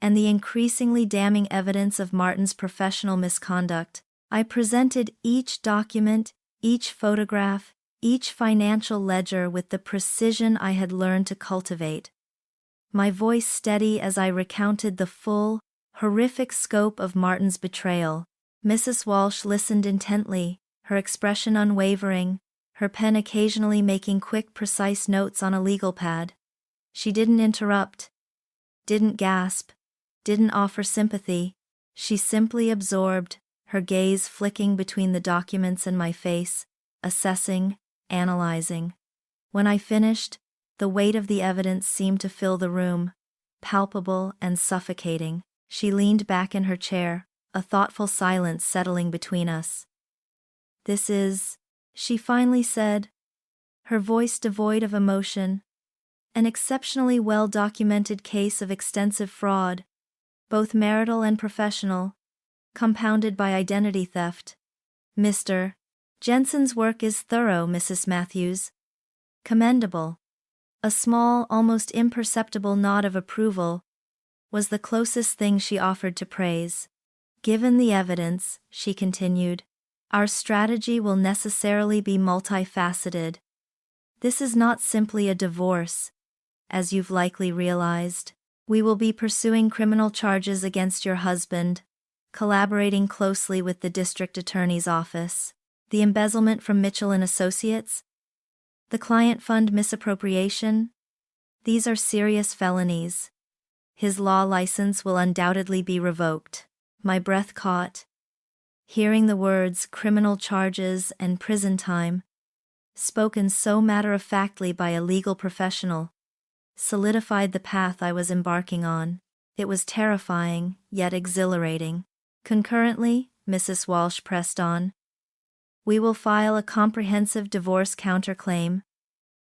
and the increasingly damning evidence of Martin's professional misconduct. I presented each document, each photograph, each financial ledger with the precision I had learned to cultivate. My voice steady as I recounted the full, horrific scope of Martin's betrayal. Mrs. Walsh listened intently, her expression unwavering, her pen occasionally making quick, precise notes on a legal pad. She didn't interrupt, didn't gasp, didn't offer sympathy. She simply absorbed, her gaze flicking between the documents and my face, assessing, analyzing. When I finished, the weight of the evidence seemed to fill the room, palpable and suffocating. She leaned back in her chair, a thoughtful silence settling between us. "This is," she finally said, her voice devoid of emotion, "an exceptionally well-documented case of extensive fraud, both marital and professional, compounded by identity theft. Mr. Jensen's work is thorough, Mrs. Matthews. Commendable." A small, almost imperceptible nod of approval was the closest thing she offered to praise. "Given the evidence," she continued, "our strategy will necessarily be multifaceted. This is not simply a divorce, as you've likely realized. We will be pursuing criminal charges against your husband, collaborating closely with the district attorney's office, the embezzlement from Mitchell and Associates, the client fund misappropriation. These are serious felonies. His law license will undoubtedly be revoked." My breath caught. Hearing the words "criminal charges" and "prison time," spoken so matter-of-factly by a legal professional, solidified the path I was embarking on. It was terrifying, yet exhilarating. Concurrently, Mrs. Walsh pressed on, "We will file a comprehensive divorce counterclaim,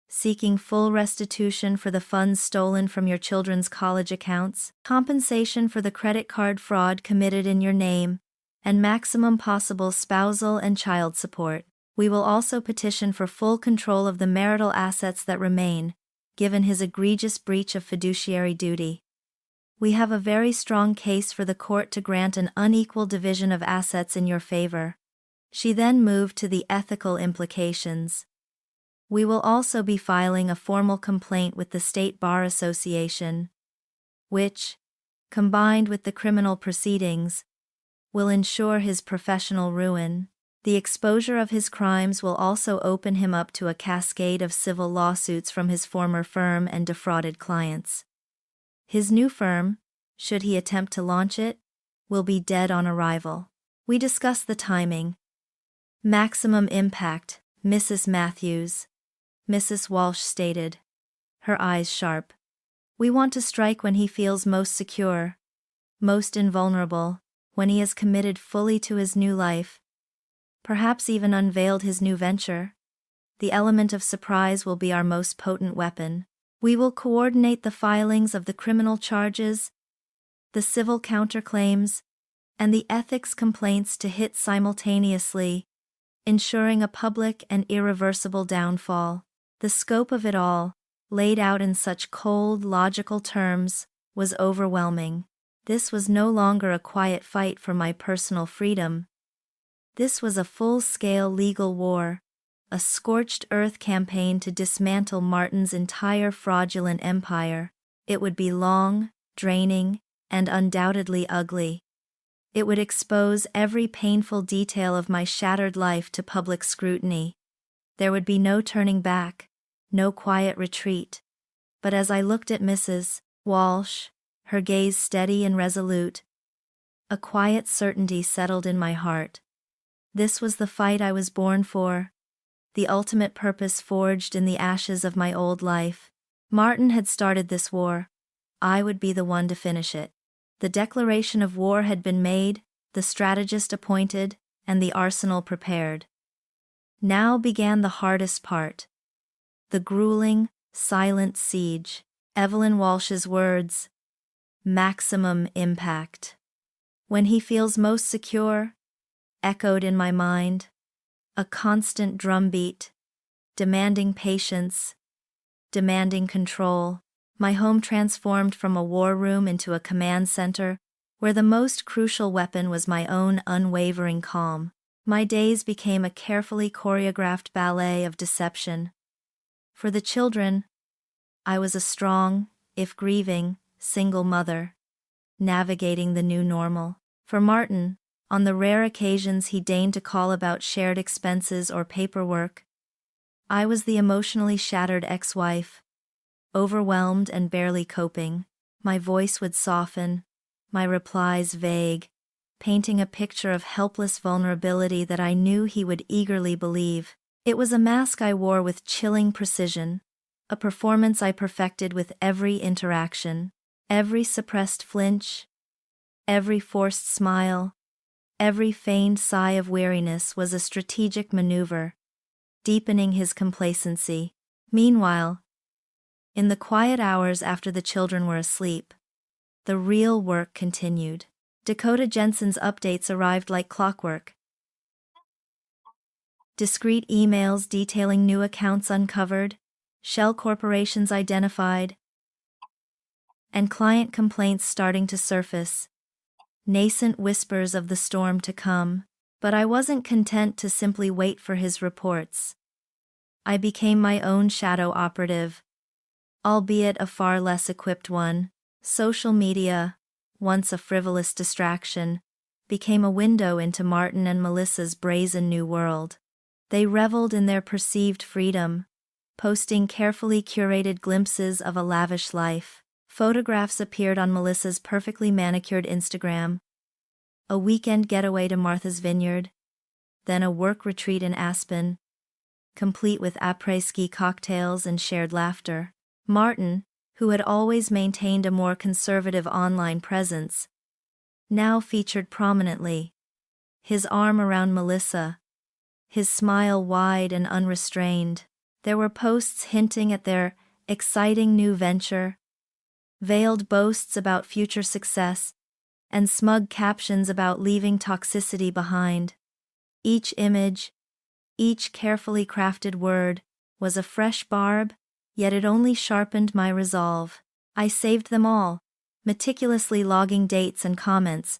seeking full restitution for the funds stolen from your children's college accounts, compensation for the credit card fraud committed in your name, and maximum possible spousal and child support. We will also petition for full control of the marital assets that remain, given his egregious breach of fiduciary duty. We have a very strong case for the court to grant an unequal division of assets in your favor." She then moved to the ethical implications. "We will also be filing a formal complaint with the State Bar Association, which, combined with the criminal proceedings, will ensure his professional ruin." The exposure of his crimes will also open him up to a cascade of civil lawsuits from his former firm and defrauded clients. His new firm, should he attempt to launch it, will be dead on arrival. We discuss the timing. Maximum impact, Mrs. Matthews, Mrs. Walsh stated, her eyes sharp. We want to strike when he feels most secure, most invulnerable, when he has committed fully to his new life, perhaps even unveiled his new venture. The element of surprise will be our most potent weapon. We will coordinate the filings of the criminal charges, the civil counterclaims, and the ethics complaints to hit simultaneously, ensuring a public and irreversible downfall. The scope of it all, laid out in such cold, logical terms, was overwhelming. This was no longer a quiet fight for my personal freedom. This was a full-scale legal war, a scorched earth campaign to dismantle Martin's entire fraudulent empire. It would be long, draining, and undoubtedly ugly. It would expose every painful detail of my shattered life to public scrutiny. There would be no turning back, no quiet retreat. But as I looked at Mrs. Walsh, her gaze steady and resolute, a quiet certainty settled in my heart. This was the fight I was born for, the ultimate purpose forged in the ashes of my old life. Martin had started this war. I would be the one to finish it. The declaration of war had been made, the strategist appointed, and the arsenal prepared. Now began the hardest part. The grueling, silent siege. Evelyn Walsh's words. Maximum impact. When he feels most secure, echoed in my mind. A constant drumbeat, demanding patience, demanding control. My home transformed from a war room into a command center, where the most crucial weapon was my own unwavering calm. My days became a carefully choreographed ballet of deception. For the children, I was a strong, if grieving, single mother, navigating the new normal. For Martin, on the rare occasions he deigned to call about shared expenses or paperwork, I was the emotionally shattered ex-wife, overwhelmed and barely coping. My voice would soften, my replies vague, painting a picture of helpless vulnerability that I knew he would eagerly believe. It was a mask I wore with chilling precision, a performance I perfected with every interaction, every suppressed flinch, every forced smile, every feigned sigh of weariness was a strategic maneuver, deepening his complacency. Meanwhile, in the quiet hours after the children were asleep, the real work continued. Dakota Jensen's updates arrived like clockwork. Discreet emails detailing new accounts uncovered, shell corporations identified, and client complaints starting to surface. Nascent whispers of the storm to come. But I wasn't content to simply wait for his reports. I became my own shadow operative, albeit a far less equipped one. Social media, once a frivolous distraction, became a window into Martin and Melissa's brazen new world. They reveled in their perceived freedom, posting carefully curated glimpses of a lavish life. Photographs appeared on Melissa's perfectly manicured Instagram. A weekend getaway to Martha's Vineyard, then a work retreat in Aspen, complete with après-ski cocktails and shared laughter. Martin, who had always maintained a more conservative online presence, now featured prominently, his arm around Melissa, his smile wide and unrestrained. There were posts hinting at their exciting new venture, veiled boasts about future success, and smug captions about leaving toxicity behind. Each image, each carefully crafted word, was a fresh barb, yet it only sharpened my resolve. I saved them all, meticulously logging dates and comments,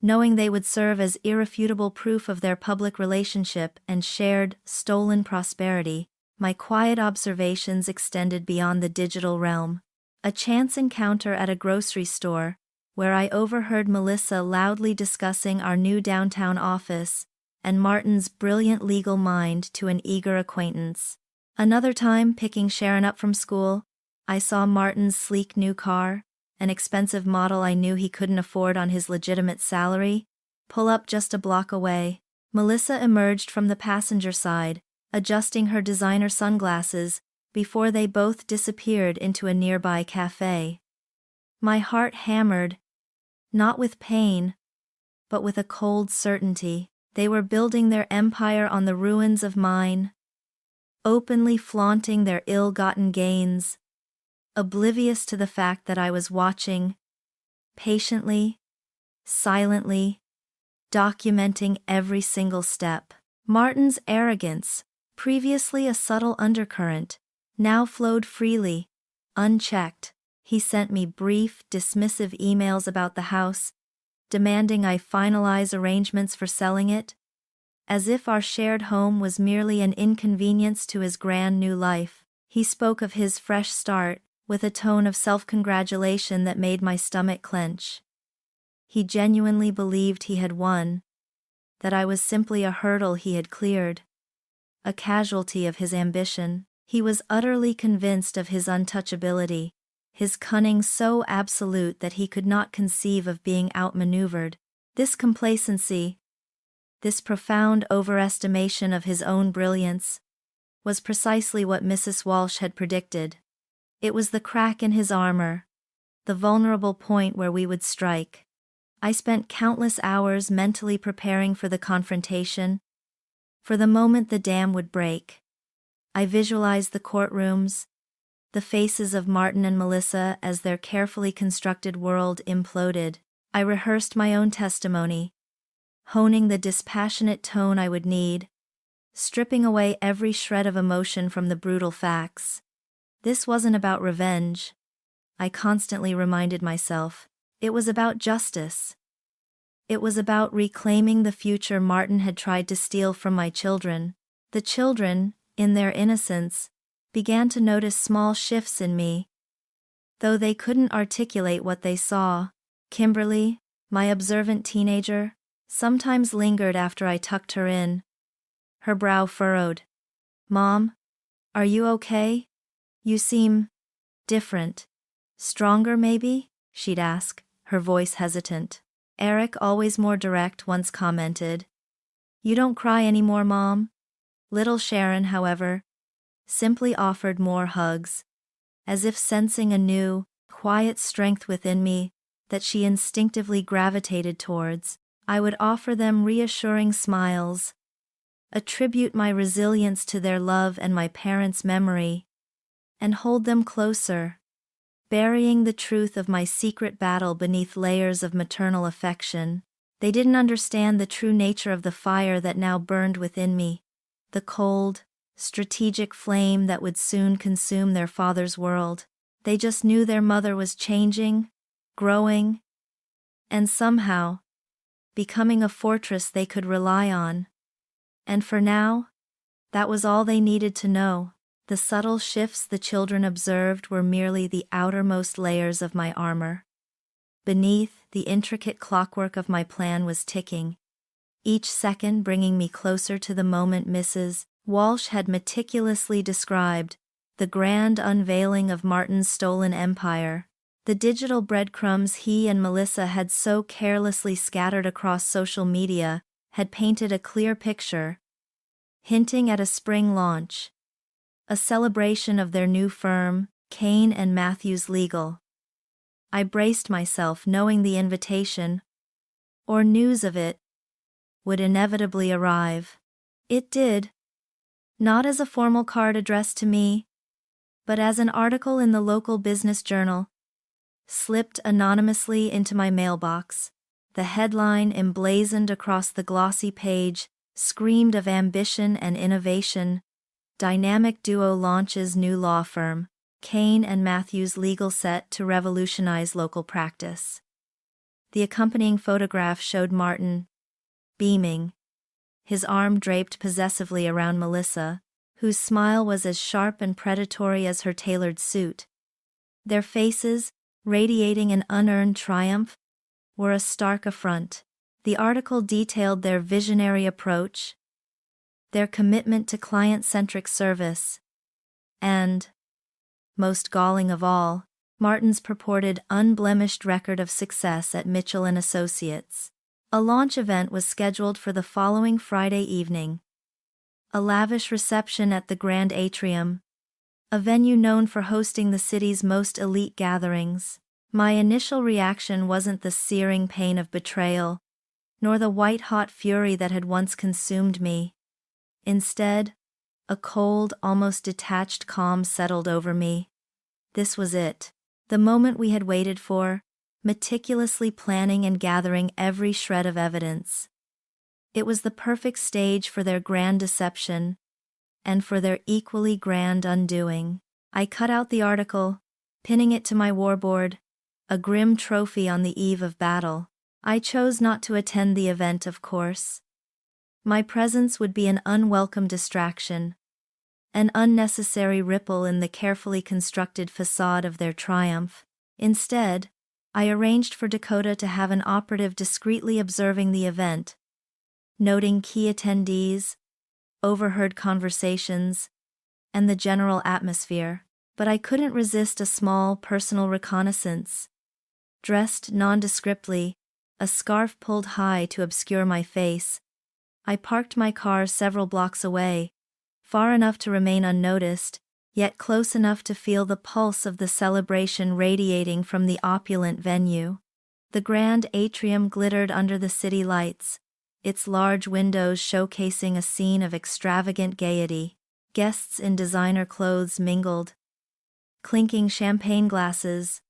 knowing they would serve as irrefutable proof of their public relationship and shared, stolen prosperity. My quiet observations extended beyond the digital realm. A chance encounter at a grocery store, where I overheard Melissa loudly discussing our new downtown office, and Martin's brilliant legal mind to an eager acquaintance. Another time, picking Sharon up from school, I saw Martin's sleek new car, an expensive model I knew he couldn't afford on his legitimate salary, pull up just a block away. Melissa emerged from the passenger side, adjusting her designer sunglasses, before they both disappeared into a nearby cafe. My heart hammered, not with pain, but with a cold certainty. They were building their empire on the ruins of mine, openly flaunting their ill-gotten gains, oblivious to the fact that I was watching, patiently, silently, documenting every single step. Martin's arrogance, previously a subtle undercurrent, now flowed freely, unchecked. He sent me brief, dismissive emails about the house, demanding I finalize arrangements for selling it, as if our shared home was merely an inconvenience to his grand new life. He spoke of his fresh start, with a tone of self-congratulation that made my stomach clench. He genuinely believed he had won, that I was simply a hurdle he had cleared, a casualty of his ambition. He was utterly convinced of his untouchability, his cunning so absolute that he could not conceive of being outmaneuvered. This complacency, this profound overestimation of his own brilliance, was precisely what Mrs. Walsh had predicted. It was the crack in his armor, the vulnerable point where we would strike. I spent countless hours mentally preparing for the confrontation, for the moment the dam would break. I visualized the courtrooms, the faces of Martin and Melissa as their carefully constructed world imploded. I rehearsed my own testimony, honing the dispassionate tone I would need, stripping away every shred of emotion from the brutal facts. This wasn't about revenge, I constantly reminded myself. It was about justice. It was about reclaiming the future Martin had tried to steal from my children. The children, in their innocence, began to notice small shifts in me, though they couldn't articulate what they saw. Kimberly, my observant teenager, sometimes lingered after I tucked her in, her brow furrowed. "Mom, are you okay? You seem different. Stronger, maybe?" she'd ask, her voice hesitant. Eric, always more direct, once commented, "You don't cry anymore, Mom." Little Sharon, however, simply offered more hugs, as if sensing a new, quiet strength within me that she instinctively gravitated towards. I would offer them reassuring smiles, attribute my resilience to their love and my parents' memory, and hold them closer, burying the truth of my secret battle beneath layers of maternal affection. They didn't understand the true nature of the fire that now burned within me, the cold, strategic flame that would soon consume their father's world. They just knew their mother was changing, growing, and somehow becoming a fortress they could rely on. And for now, that was all they needed to know. The subtle shifts the children observed were merely the outermost layers of my armor. Beneath, the intricate clockwork of my plan was ticking, each second bringing me closer to the moment Mrs. Walsh had meticulously described, the grand unveiling of Martin's stolen empire. The digital breadcrumbs he and Melissa had so carelessly scattered across social media had painted a clear picture, hinting at a spring launch, a celebration of their new firm, Kane and Matthews Legal. I braced myself knowing the invitation, or news of it, would inevitably arrive. It did. Not as a formal card addressed to me, but as an article in the local business journal, slipped anonymously into my mailbox. The headline emblazoned across the glossy page screamed of ambition and innovation. Dynamic duo launches new law firm, Kane and Matthews Legal, set to revolutionize local practice. The accompanying photograph showed Martin, beaming, his arm draped possessively around Melissa, whose smile was as sharp and predatory as her tailored suit. Their faces, radiating an unearned triumph, were a stark affront. The article detailed their visionary approach, their commitment to client-centric service, and, most galling of all, Martin's purported unblemished record of success at Mitchell & Associates. A launch event was scheduled for the following Friday evening. A lavish reception at the Grand Atrium, a venue known for hosting the city's most elite gatherings. My initial reaction wasn't the searing pain of betrayal, nor the white-hot fury that had once consumed me. Instead, a cold, almost detached calm settled over me. This was it. The moment we had waited for, meticulously planning and gathering every shred of evidence. It was the perfect stage for their grand deception, and for their equally grand undoing. I cut out the article, pinning it to my warboard, a grim trophy on the eve of battle. I chose not to attend the event, of course. My presence would be an unwelcome distraction, an unnecessary ripple in the carefully constructed facade of their triumph. Instead, I arranged for Dakota to have an operative discreetly observing the event, noting key attendees, overheard conversations, and the general atmosphere. But I couldn't resist a small personal reconnaissance. Dressed nondescriptly, a scarf pulled high to obscure my face, I parked my car several blocks away, far enough to remain unnoticed, yet close enough to feel the pulse of the celebration radiating from the opulent venue. The Grand Atrium glittered under the city lights, its large windows showcasing a scene of extravagant gaiety. Guests in designer clothes mingled, clinking champagne glasses,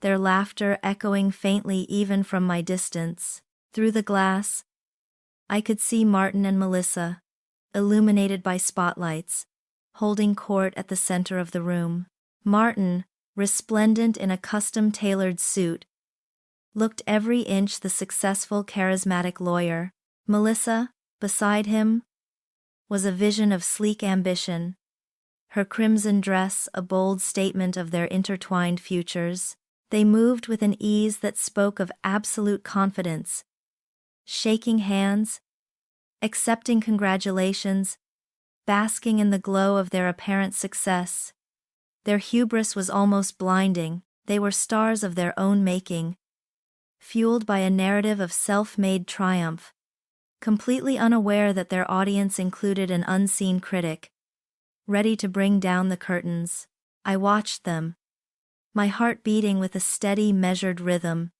their laughter echoing faintly even from my distance. Through the glass, I could see Martin and Melissa, illuminated by spotlights, holding court at the center of the room. Martin, resplendent in a custom-tailored suit, looked every inch the successful, charismatic lawyer. Melissa, beside him, was a vision of sleek ambition, her crimson dress a bold statement of their intertwined futures. They moved with an ease that spoke of absolute confidence, shaking hands, accepting congratulations, basking in the glow of their apparent success. Their hubris was almost blinding. They were stars of their own making, fueled by a narrative of self-made triumph, completely unaware that their audience included an unseen critic, ready to bring down the curtains. I watched them, my heart beating with a steady, measured rhythm,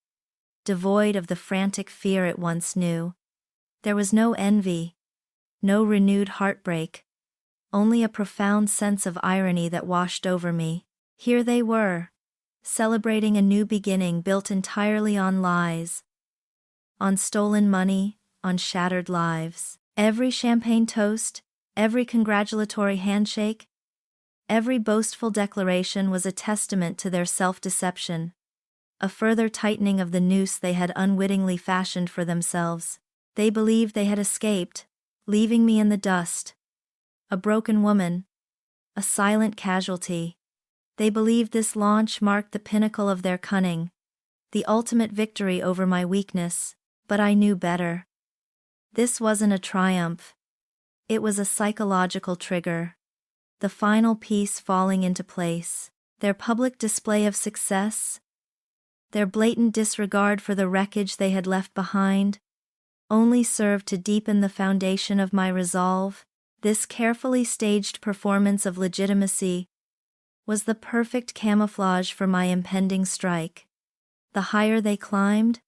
devoid of the frantic fear it once knew. There was no envy, no renewed heartbreak, only a profound sense of irony that washed over me. Here they were, celebrating a new beginning built entirely on lies, on stolen money, on shattered lives. Every champagne toast, every congratulatory handshake, every boastful declaration was a testament to their self-deception, a further tightening of the noose they had unwittingly fashioned for themselves. They believed they had escaped, leaving me in the dust, a broken woman, a silent casualty. They believed this launch marked the pinnacle of their cunning, the ultimate victory over my weakness, but I knew better. This wasn't a triumph. It was a psychological trigger, the final piece falling into place. Their public display of success, their blatant disregard for the wreckage they had left behind, only served to deepen the foundation of my resolve. This carefully staged performance of legitimacy was the perfect camouflage for my impending strike. The higher they climbed,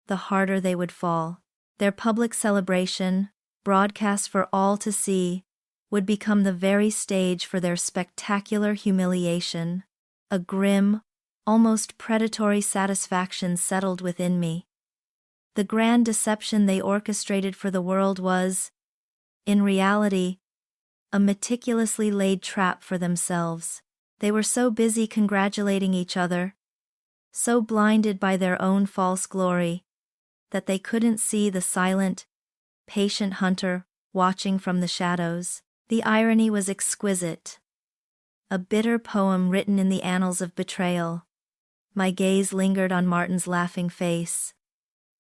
the harder they would fall. Their public celebration, broadcast for all to see, would become the very stage for their spectacular humiliation. A grim, almost predatory satisfaction settled within me. The grand deception they orchestrated for the world was, in reality, a meticulously laid trap for themselves. They were so busy congratulating each other, so blinded by their own false glory, that they couldn't see the silent, patient hunter watching from the shadows. The irony was exquisite. A bitter poem written in the annals of betrayal. My gaze lingered on Martin's laughing face,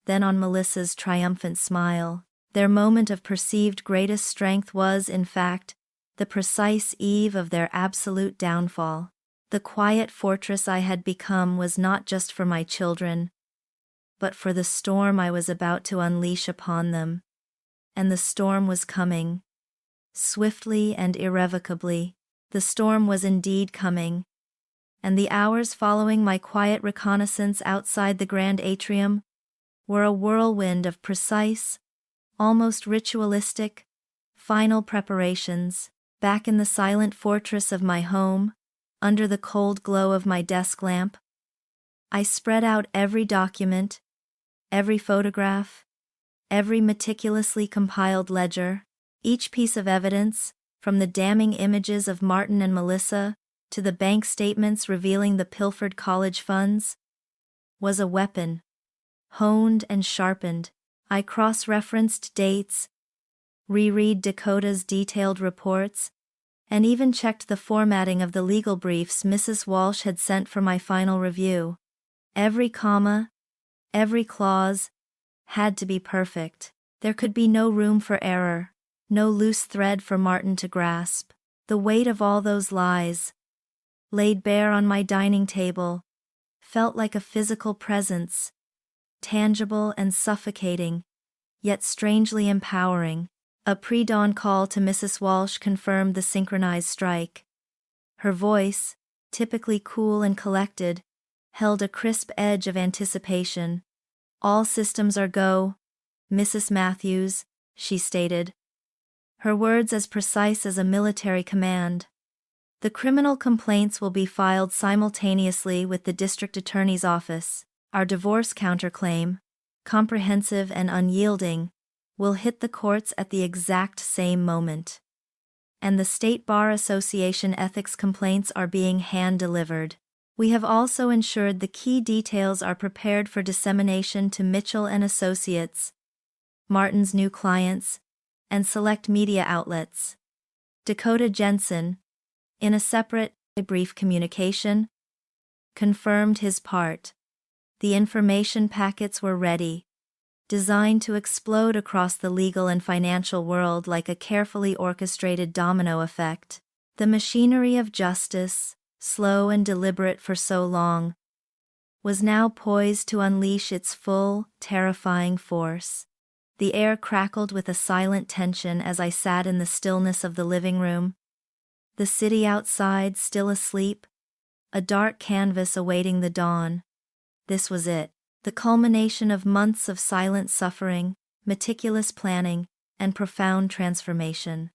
then on Melissa's triumphant smile. Their moment of perceived greatest strength was, in fact, the precise eve of their absolute downfall. The quiet fortress I had become was not just for my children, but for the storm I was about to unleash upon them. And the storm was coming. Swiftly and irrevocably, the storm was indeed coming. And the hours following my quiet reconnaissance outside the grand atrium were a whirlwind of precise, almost ritualistic, final preparations. Back in the silent fortress of my home, under the cold glow of my desk lamp, I spread out every document, every photograph, every meticulously compiled ledger. Each piece of evidence, from the damning images of Martin and Melissa to the bank statements revealing the pilfered college funds, was a weapon. Honed and sharpened, I cross-referenced dates, reread Dakota's detailed reports, and even checked the formatting of the legal briefs Mrs. Walsh had sent for my final review. Every comma, every clause, had to be perfect. There could be no room for error, no loose thread for Martin to grasp. The weight of all those lies, laid bare on my dining table, felt like a physical presence, tangible and suffocating, yet strangely empowering. A pre-dawn call to Mrs. Walsh confirmed the synchronized strike. Her voice, typically cool and collected, held a crisp edge of anticipation. "All systems are go, Mrs. Matthews," she stated. Her words as precise as a military command. "The criminal complaints will be filed simultaneously with the district attorney's office. Our divorce counterclaim, comprehensive and unyielding, will hit the courts at the exact same moment. And the State Bar Association ethics complaints are being hand-delivered. We have also ensured the key details are prepared for dissemination to Mitchell and Associates, Martin's new clients, and select media outlets." Dakota Jensen, in a separate, brief communication, confirmed his part. The information packets were ready, designed to explode across the legal and financial world like a carefully orchestrated domino effect. The machinery of justice, slow and deliberate for so long, was now poised to unleash its full, terrifying force. The air crackled with a silent tension as I sat in the stillness of the living room. The city outside still asleep, a dark canvas awaiting the dawn. This was it. The culmination of months of silent suffering, meticulous planning, and profound transformation.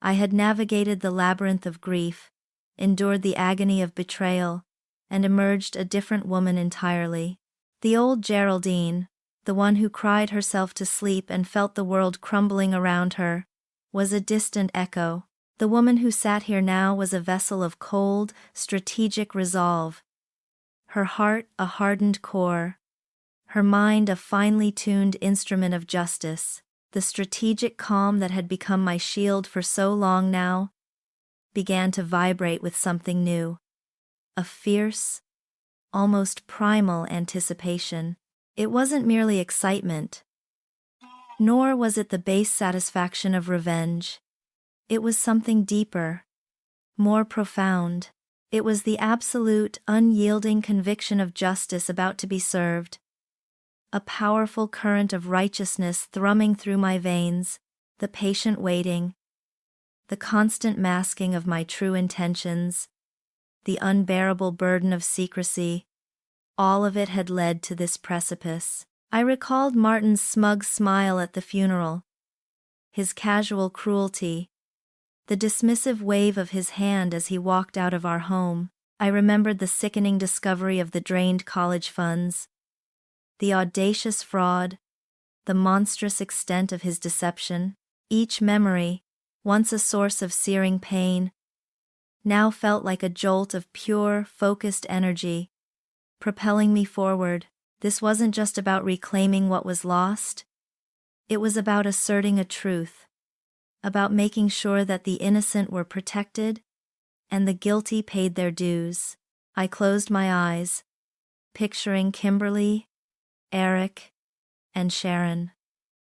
I had navigated the labyrinth of grief, endured the agony of betrayal, and emerged a different woman entirely. The old Geraldine, the one who cried herself to sleep and felt the world crumbling around her, was a distant echo. The woman who sat here now was a vessel of cold, strategic resolve. Her heart a hardened core, her mind a finely tuned instrument of justice. The strategic calm that had become my shield for so long now began to vibrate with something new. A fierce, almost primal anticipation. It wasn't merely excitement, nor was it the base satisfaction of revenge. It was something deeper, more profound. It was the absolute, unyielding conviction of justice about to be served. A powerful current of righteousness thrumming through my veins, the patient waiting, the constant masking of my true intentions, the unbearable burden of secrecy. All of it had led to this precipice. I recalled Martin's smug smile at the funeral, his casual cruelty, the dismissive wave of his hand as he walked out of our home. I remembered the sickening discovery of the drained college funds, the audacious fraud, the monstrous extent of his deception. Each memory, once a source of searing pain, now felt like a jolt of pure, focused energy, propelling me forward. This wasn't just about reclaiming what was lost. It was about asserting a truth, about making sure that the innocent were protected and the guilty paid their dues. I closed my eyes, picturing Kimberly, Eric, and Sharon.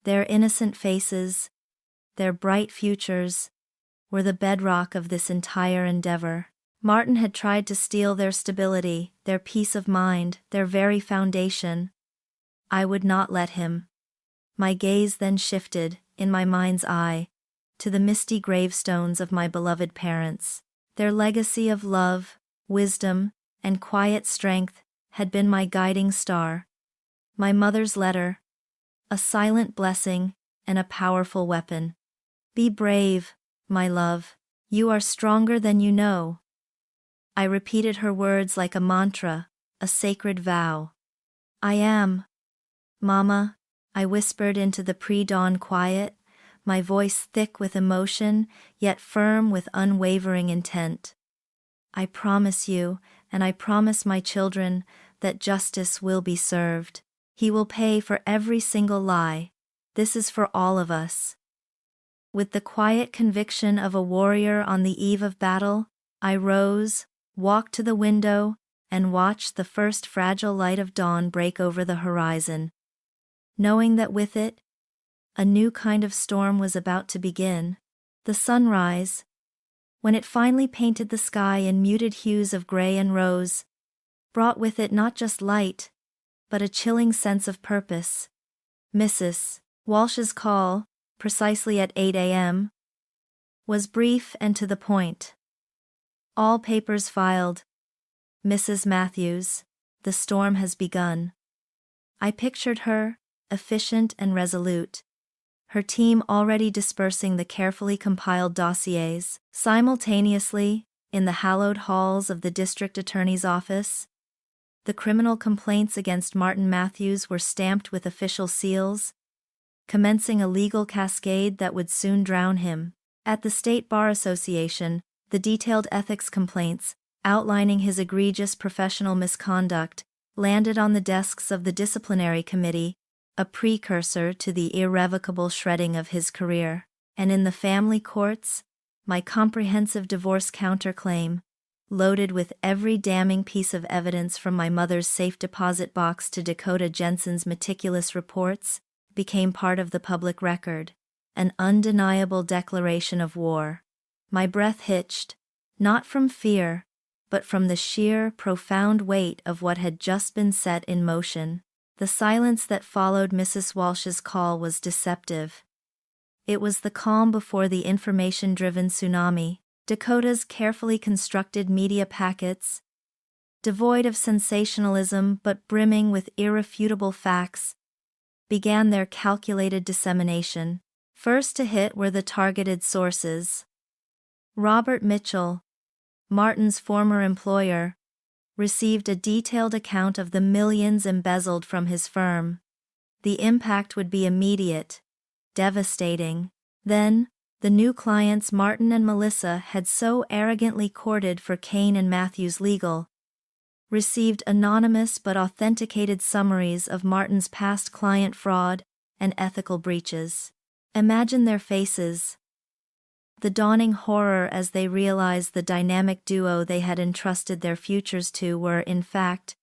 Their innocent faces, their bright futures, were the bedrock of this entire endeavor. Martin had tried to steal their stability, their peace of mind, their very foundation. I would not let him. My gaze then shifted, in my mind's eye, to the misty gravestones of my beloved parents. Their legacy of love, wisdom, and quiet strength had been my guiding star. My mother's letter, a silent blessing and a powerful weapon. Be brave, my love. You are stronger than you know. I repeated her words like a mantra, a sacred vow. I am. Mama, I whispered into the pre-dawn quiet, my voice thick with emotion, yet firm with unwavering intent. I promise you, and I promise my children, that justice will be served. He will pay for every single lie. This is for all of us. With the quiet conviction of a warrior on the eve of battle, I rose, walked to the window, and watched the first fragile light of dawn break over the horizon. Knowing that with it, a new kind of storm was about to begin. The sunrise, when it finally painted the sky in muted hues of gray and rose, brought with it not just light, but a chilling sense of purpose. Mrs. Walsh's call, precisely at 8 a.m., was brief and to the point. All papers filed. Mrs. Matthews, the storm has begun. I pictured her, efficient and resolute, her team already dispersing the carefully compiled dossiers. Simultaneously, in the hallowed halls of the district attorney's office, the criminal complaints against Martin Matthews were stamped with official seals, commencing a legal cascade that would soon drown him. At the State Bar Association, the detailed ethics complaints, outlining his egregious professional misconduct, landed on the desks of the disciplinary committee, a precursor to the irrevocable shredding of his career. And in the family courts, my comprehensive divorce counterclaim, loaded with every damning piece of evidence from my mother's safe deposit box to Dakota Jensen's meticulous reports, became part of the public record, an undeniable declaration of war. My breath hitched, not from fear, but from the sheer, profound weight of what had just been set in motion. The silence that followed Mrs. Walsh's call was deceptive. It was the calm before the information-driven tsunami. Dakota's carefully constructed media packets, devoid of sensationalism but brimming with irrefutable facts, began their calculated dissemination. First to hit were the targeted sources. Robert Mitchell, Martin's former employer, received a detailed account of the millions embezzled from his firm. The impact would be immediate, devastating. Then, the new clients Martin and Melissa had so arrogantly courted for Kane and Matthews Legal received anonymous but authenticated summaries of Martin's past client fraud and ethical breaches. Imagine their faces. The dawning horror as they realized the dynamic duo they had entrusted their futures to were, in fact,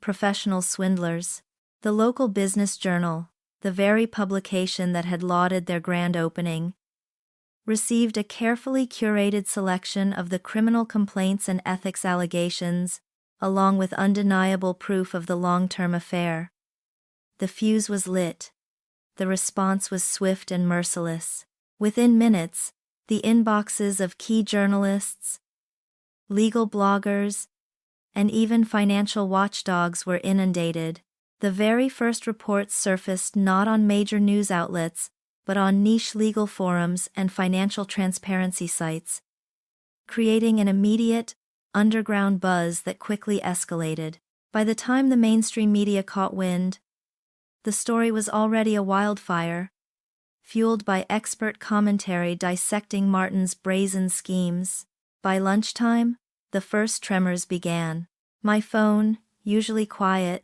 professional swindlers. The local business journal, the very publication that had lauded their grand opening, received a carefully curated selection of the criminal complaints and ethics allegations, along with undeniable proof of the long-term affair. The fuse was lit. The response was swift and merciless. Within minutes, the inboxes of key journalists, legal bloggers, and even financial watchdogs were inundated. The very first reports surfaced not on major news outlets, but on niche legal forums and financial transparency sites, creating an immediate, underground buzz that quickly escalated. By the time the mainstream media caught wind, the story was already a wildfire, fueled by expert commentary dissecting Martin's brazen schemes. By lunchtime, the first tremors began. My phone, usually quiet,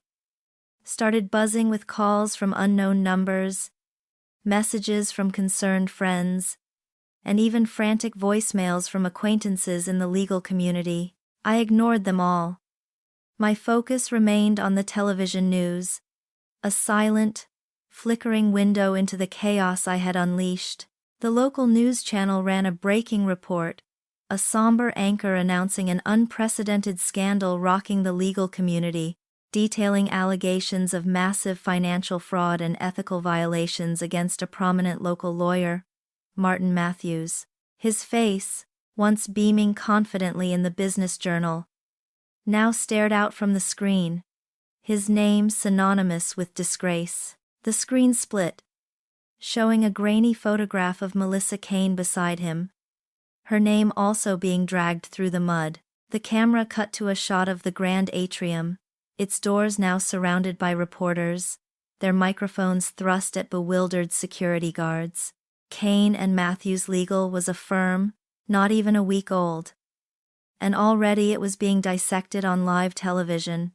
started buzzing with calls from unknown numbers, messages from concerned friends, and even frantic voicemails from acquaintances in the legal community. I ignored them all. My focus remained on the television news, a silent, flickering window into the chaos I had unleashed. The local news channel ran a breaking report, a somber anchor announcing an unprecedented scandal rocking the legal community, detailing allegations of massive financial fraud and ethical violations against a prominent local lawyer, Martin Matthews. His face, once beaming confidently in the business journal, now stared out from the screen, his name synonymous with disgrace. The screen split, showing a grainy photograph of Melissa Kane beside him, her name also being dragged through the mud. The camera cut to a shot of the grand atrium, its doors now surrounded by reporters, their microphones thrust at bewildered security guards. Kane and Matthews Legal was a firm, not even a week old. And already it was being dissected on live television,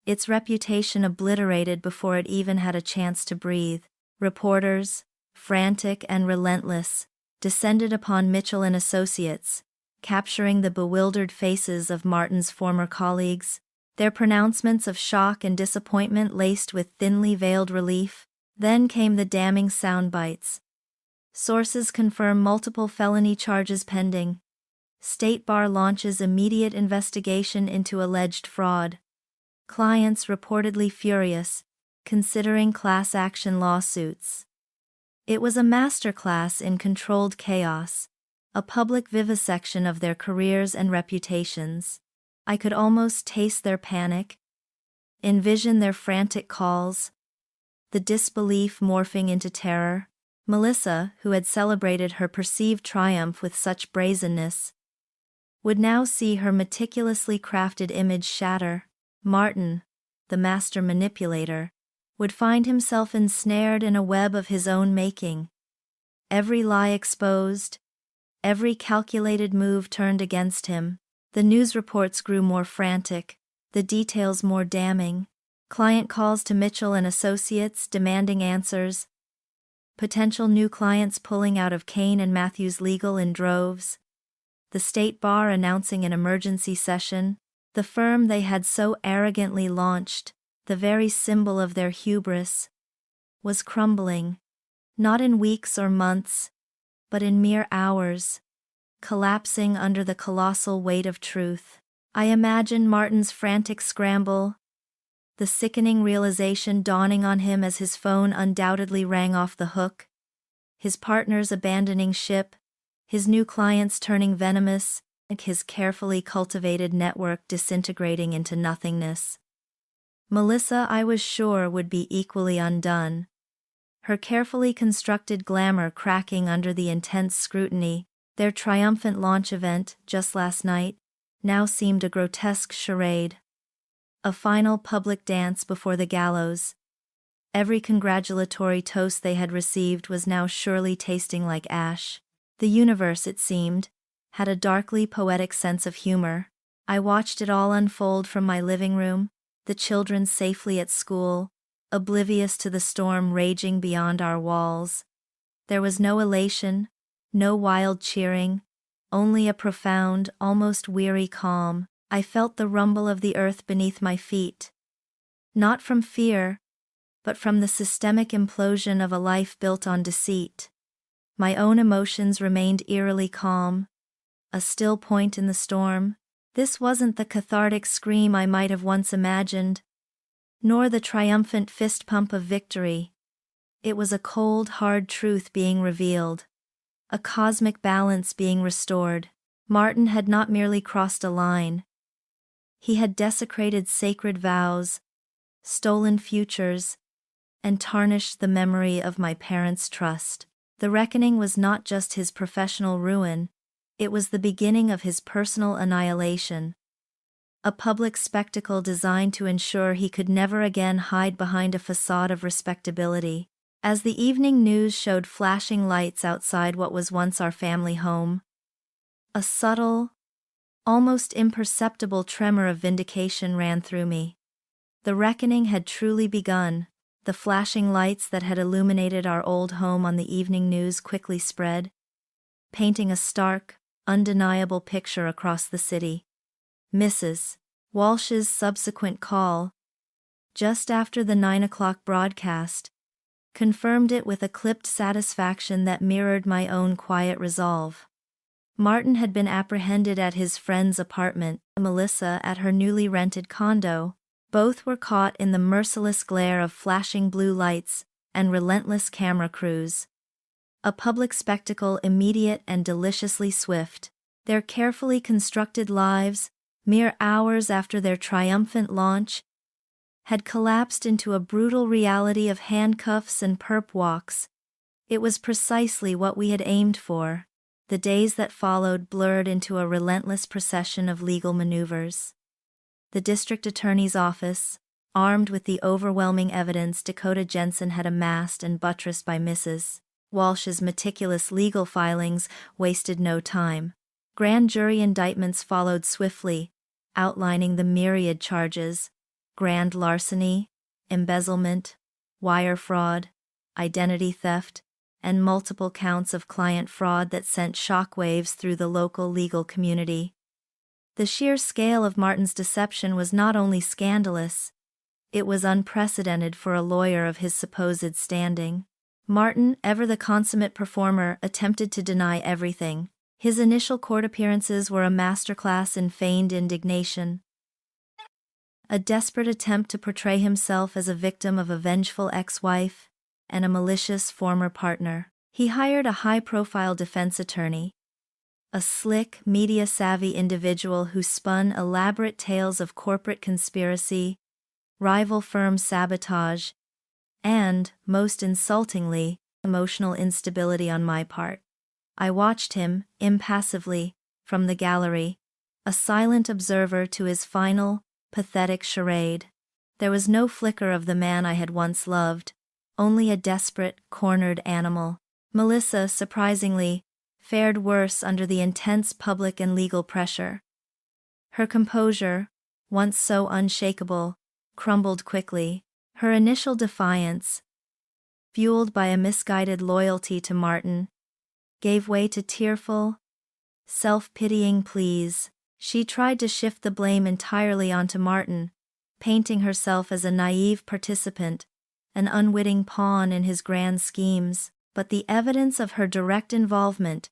its reputation obliterated before it even had a chance to breathe. Reporters, frantic and relentless, descended upon Mitchell and Associates, capturing the bewildered faces of Martin's former colleagues, their pronouncements of shock and disappointment laced with thinly veiled relief. Then came the damning sound bites. Sources confirm multiple felony charges pending. State Bar launches immediate investigation into alleged fraud. Clients reportedly furious, considering class action lawsuits. It was a masterclass in controlled chaos, a public vivisection of their careers and reputations. I could almost taste their panic, envision their frantic calls, the disbelief morphing into terror. Melissa, who had celebrated her perceived triumph with such brazenness, would now see her meticulously crafted image shatter. Martin, the master manipulator, would find himself ensnared in a web of his own making. Every lie exposed, every calculated move turned against him. The news reports grew more frantic, the details more damning. Client calls to Mitchell and Associates demanding answers. Potential new clients pulling out of Kane and Matthews Legal in droves. The State Bar announcing an emergency session. The firm they had so arrogantly launched, the very symbol of their hubris, was crumbling, not in weeks or months, but in mere hours, collapsing under the colossal weight of truth. I imagine Martin's frantic scramble, the sickening realization dawning on him as his phone undoubtedly rang off the hook, his partners abandoning ship, his new clients turning venomous, and his carefully cultivated network disintegrating into nothingness. Melissa, I was sure, would be equally undone, her carefully constructed glamour cracking under the intense scrutiny. Their triumphant launch event, just last night, now seemed a grotesque charade. A final public dance before the gallows. Every congratulatory toast they had received was now surely tasting like ash. The universe, it seemed, had a darkly poetic sense of humor. I watched it all unfold from my living room, the children safely at school, oblivious to the storm raging beyond our walls. There was no elation, no wild cheering, only a profound, almost weary calm. I felt the rumble of the earth beneath my feet. Not from fear, but from the systemic implosion of a life built on deceit. My own emotions remained eerily calm, a still point in the storm. This wasn't the cathartic scream I might have once imagined, nor the triumphant fist pump of victory. It was a cold, hard truth being revealed, a cosmic balance being restored. Martin had not merely crossed a line. He had desecrated sacred vows, stolen futures, and tarnished the memory of my parents' trust. The reckoning was not just his professional ruin, it was the beginning of his personal annihilation. A public spectacle designed to ensure he could never again hide behind a facade of respectability. As the evening news showed flashing lights outside what was once our family home, a subtle, almost imperceptible tremor of vindication ran through me. The reckoning had truly begun. The flashing lights that had illuminated our old home on the evening news quickly spread, painting a stark, undeniable picture across the city. Mrs. Walsh's subsequent call, just after the 9 o'clock broadcast, confirmed it with a clipped satisfaction that mirrored my own quiet resolve. Martin had been apprehended at his friend's apartment, Melissa at her newly rented condo. Both were caught in the merciless glare of flashing blue lights and relentless camera crews. A public spectacle immediate and deliciously swift. Their carefully constructed lives, mere hours after their triumphant launch, had collapsed into a brutal reality of handcuffs and perp walks. It was precisely what we had aimed for. The days that followed blurred into a relentless procession of legal maneuvers. The district attorney's office, armed with the overwhelming evidence Dakota Jensen had amassed and buttressed by Mrs. Walsh's meticulous legal filings, wasted no time. Grand jury indictments followed swiftly, outlining the myriad charges: grand larceny, embezzlement, wire fraud, identity theft, and multiple counts of client fraud that sent shockwaves through the local legal community. The sheer scale of Martin's deception was not only scandalous, it was unprecedented for a lawyer of his supposed standing. Martin, ever the consummate performer, attempted to deny everything. His initial court appearances were a masterclass in feigned indignation. A desperate attempt to portray himself as a victim of a vengeful ex-wife and a malicious former partner. He hired a high-profile defense attorney, a slick, media-savvy individual who spun elaborate tales of corporate conspiracy, rival firm sabotage, and, most insultingly, emotional instability on my part. I watched him, impassively, from the gallery, a silent observer to his final, pathetic charade. There was no flicker of the man I had once loved, only a desperate, cornered animal. Melissa, surprisingly, fared worse under the intense public and legal pressure. Her composure, once so unshakable, crumbled quickly. Her initial defiance, fueled by a misguided loyalty to Martin, gave way to tearful, self-pitying pleas. She tried to shift the blame entirely onto Martin, painting herself as a naive participant, an unwitting pawn in his grand schemes, but the evidence of her direct involvement,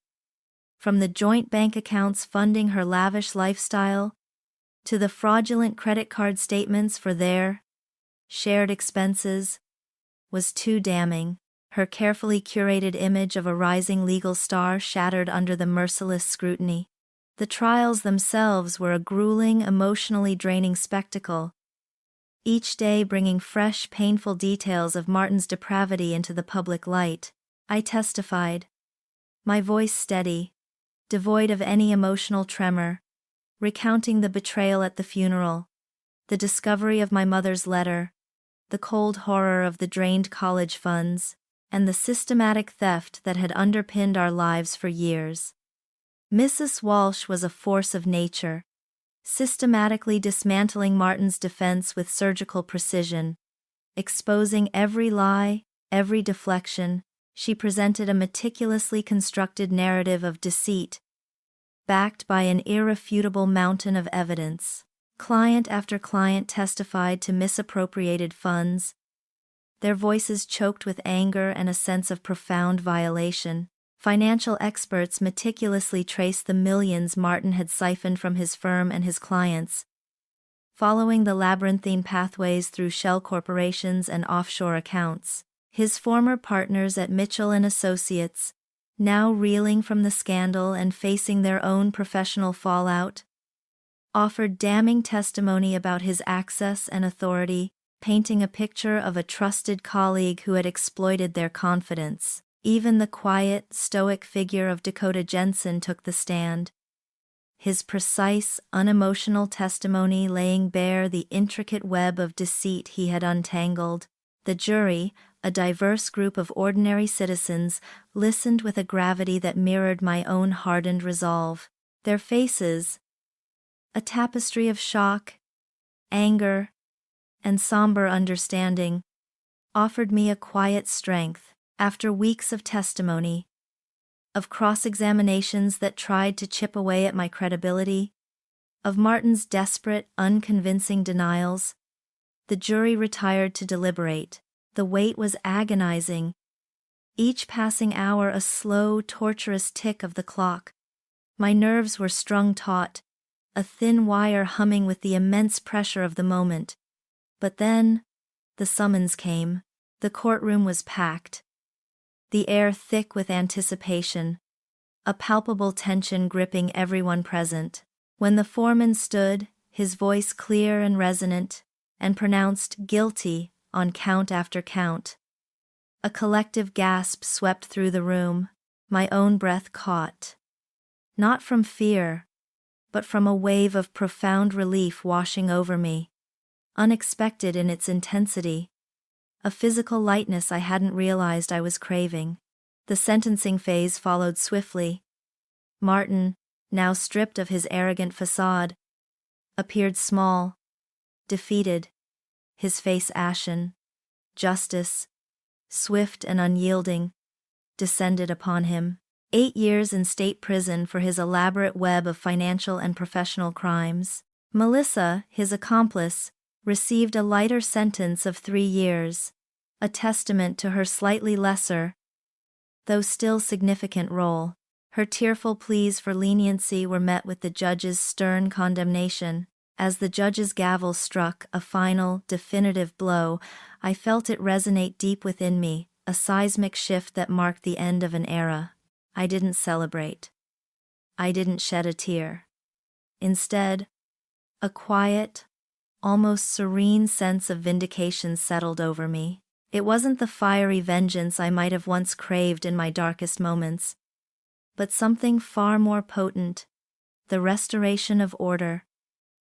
from the joint bank accounts funding her lavish lifestyle, to the fraudulent credit card statements for their shared expenses, was too damning. Her carefully curated image of a rising legal star shattered under the merciless scrutiny. The trials themselves were a grueling, emotionally draining spectacle, each day bringing fresh, painful details of Martin's depravity into the public light. I testified, my voice steady, devoid of any emotional tremor, recounting the betrayal at the funeral, the discovery of my mother's letter, the cold horror of the drained college funds, and the systematic theft that had underpinned our lives for years. Mrs. Walsh was a force of nature, systematically dismantling Martin's defense with surgical precision. Exposing every lie, every deflection, she presented a meticulously constructed narrative of deceit, backed by an irrefutable mountain of evidence. Client after client testified to misappropriated funds, their voices choked with anger and a sense of profound violation. Financial experts meticulously traced the millions Martin had siphoned from his firm and his clients, following the labyrinthine pathways through shell corporations and offshore accounts. His former partners at Mitchell & Associates, now reeling from the scandal and facing their own professional fallout, offered damning testimony about his access and authority, painting a picture of a trusted colleague who had exploited their confidence. Even the quiet, stoic figure of Dakota Jensen took the stand, his precise, unemotional testimony laying bare the intricate web of deceit he had untangled. The jury, a diverse group of ordinary citizens, listened with a gravity that mirrored my own hardened resolve. Their faces, a tapestry of shock, anger, and somber understanding, offered me a quiet strength. After weeks of testimony, of cross-examinations that tried to chip away at my credibility, of Martin's desperate, unconvincing denials, the jury retired to deliberate. The wait was agonizing, each passing hour a slow, torturous tick of the clock. My nerves were strung taut, a thin wire humming with the immense pressure of the moment. But then, the summons came. The courtroom was packed, the air thick with anticipation, a palpable tension gripping everyone present. When the foreman stood, his voice clear and resonant, and pronounced guilty on count after count, a collective gasp swept through the room, my own breath caught. Not from fear, but from a wave of profound relief washing over me, unexpected in its intensity. A physical lightness I hadn't realized I was craving. The sentencing phase followed swiftly. Martin, now stripped of his arrogant facade, appeared small, defeated, his face ashen. Justice, swift and unyielding, descended upon him. 8 years in state prison for his elaborate web of financial and professional crimes. Melissa, his accomplice, received a lighter sentence of 3 years, a testament to her slightly lesser, though still significant role. Her tearful pleas for leniency were met with the judge's stern condemnation. As the judge's gavel struck a final, definitive blow, I felt it resonate deep within me, a seismic shift that marked the end of an era. I didn't celebrate. I didn't shed a tear. Instead, a quiet, almost serene sense of vindication settled over me. It wasn't the fiery vengeance I might have once craved in my darkest moments, but something far more potent, the restoration of order,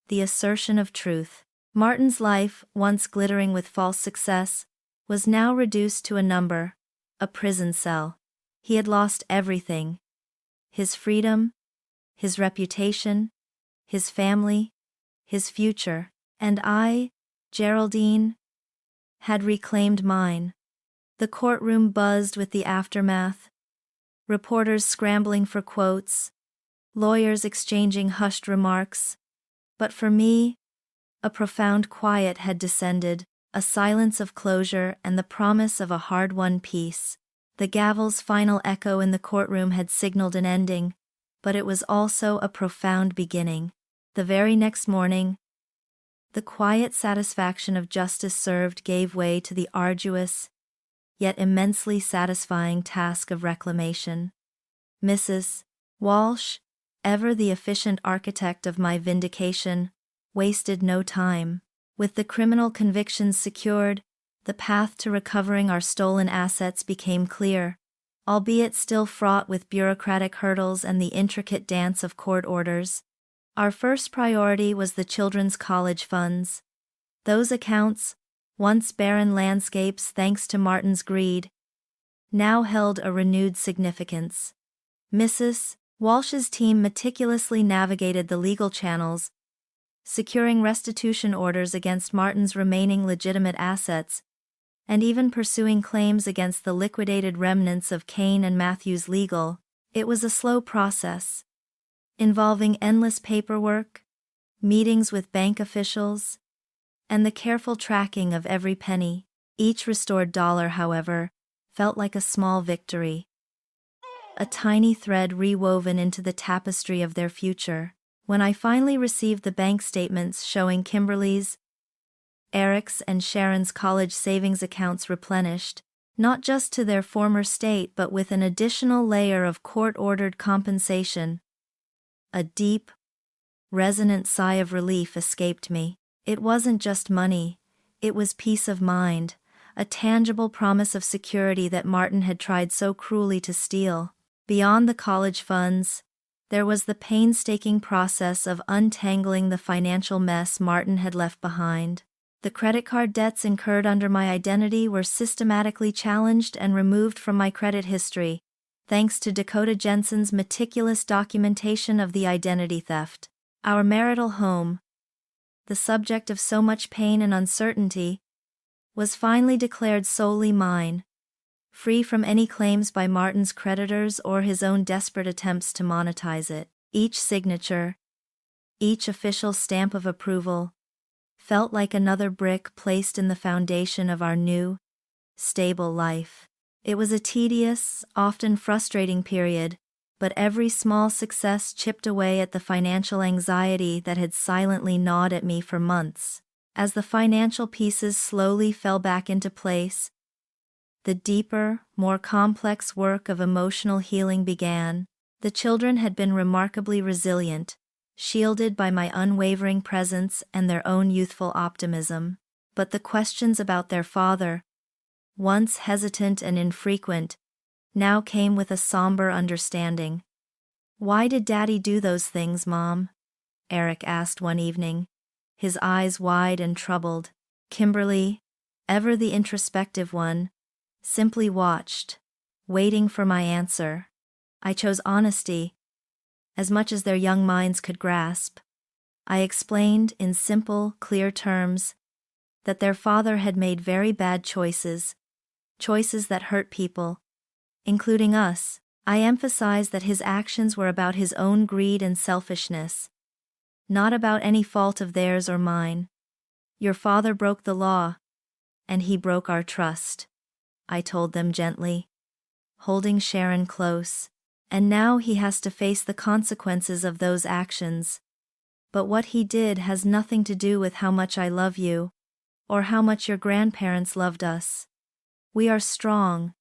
the assertion of truth. Martin's life, once glittering with false success, was now reduced to a prison cell. He had lost everything: his freedom, his reputation, his family, his future. And I, Geraldine, had reclaimed mine. The courtroom buzzed with the aftermath, reporters scrambling for quotes, lawyers exchanging hushed remarks. But for me, a profound quiet had descended, a silence of closure and the promise of a hard-won peace. The gavel's final echo in the courtroom had signaled an ending, but it was also a profound beginning. The very next morning, the quiet satisfaction of justice served gave way to the arduous, yet immensely satisfying task of reclamation. Mrs. Walsh, ever the efficient architect of my vindication, wasted no time. With the criminal convictions secured, the path to recovering our stolen assets became clear, albeit still fraught with bureaucratic hurdles and the intricate dance of court orders. Our first priority was the children's college funds. Those accounts, once barren landscapes thanks to Martin's greed, now held a renewed significance. Mrs. Walsh's team meticulously navigated the legal channels, securing restitution orders against Martin's remaining legitimate assets, and even pursuing claims against the liquidated remnants of Kane and Matthews Legal. It was a slow process, involving endless paperwork, meetings with bank officials, and the careful tracking of every penny. Each restored dollar, however, felt like a small victory, a tiny thread rewoven into the tapestry of their future. When I finally received the bank statements showing Kimberly's, Eric's, and Sharon's college savings accounts replenished, not just to their former state but with an additional layer of court-ordered compensation, a deep, resonant sigh of relief escaped me. It wasn't just money, it was peace of mind, a tangible promise of security that Martin had tried so cruelly to steal. Beyond the college funds, there was the painstaking process of untangling the financial mess Martin had left behind. The credit card debts incurred under my identity were systematically challenged and removed from my credit history, thanks to Dakota Jensen's meticulous documentation of the identity theft. Our marital home, the subject of so much pain and uncertainty, was finally declared solely mine, free from any claims by Martin's creditors or his own desperate attempts to monetize it. Each signature, each official stamp of approval, felt like another brick placed in the foundation of our new, stable life. It was a tedious, often frustrating period, but every small success chipped away at the financial anxiety that had silently gnawed at me for months. As the financial pieces slowly fell back into place, the deeper, more complex work of emotional healing began. The children had been remarkably resilient, shielded by my unwavering presence and their own youthful optimism. But the questions about their father, once hesitant and infrequent, now came with a somber understanding. "Why did Daddy do those things, Mom?" Eric asked one evening, his eyes wide and troubled. Kimberly, ever the introspective one, simply watched, waiting for my answer. I chose honesty, as much as their young minds could grasp. I explained in simple, clear terms that their father had made very bad choices that hurt people, including us. I emphasized that his actions were about his own greed and selfishness, not about any fault of theirs or mine. "Your father broke the law, and he broke our trust," I told them gently, holding Sharon close. "And now he has to face the consequences of those actions. But what he did has nothing to do with how much I love you, or how much your grandparents loved us. We are strong,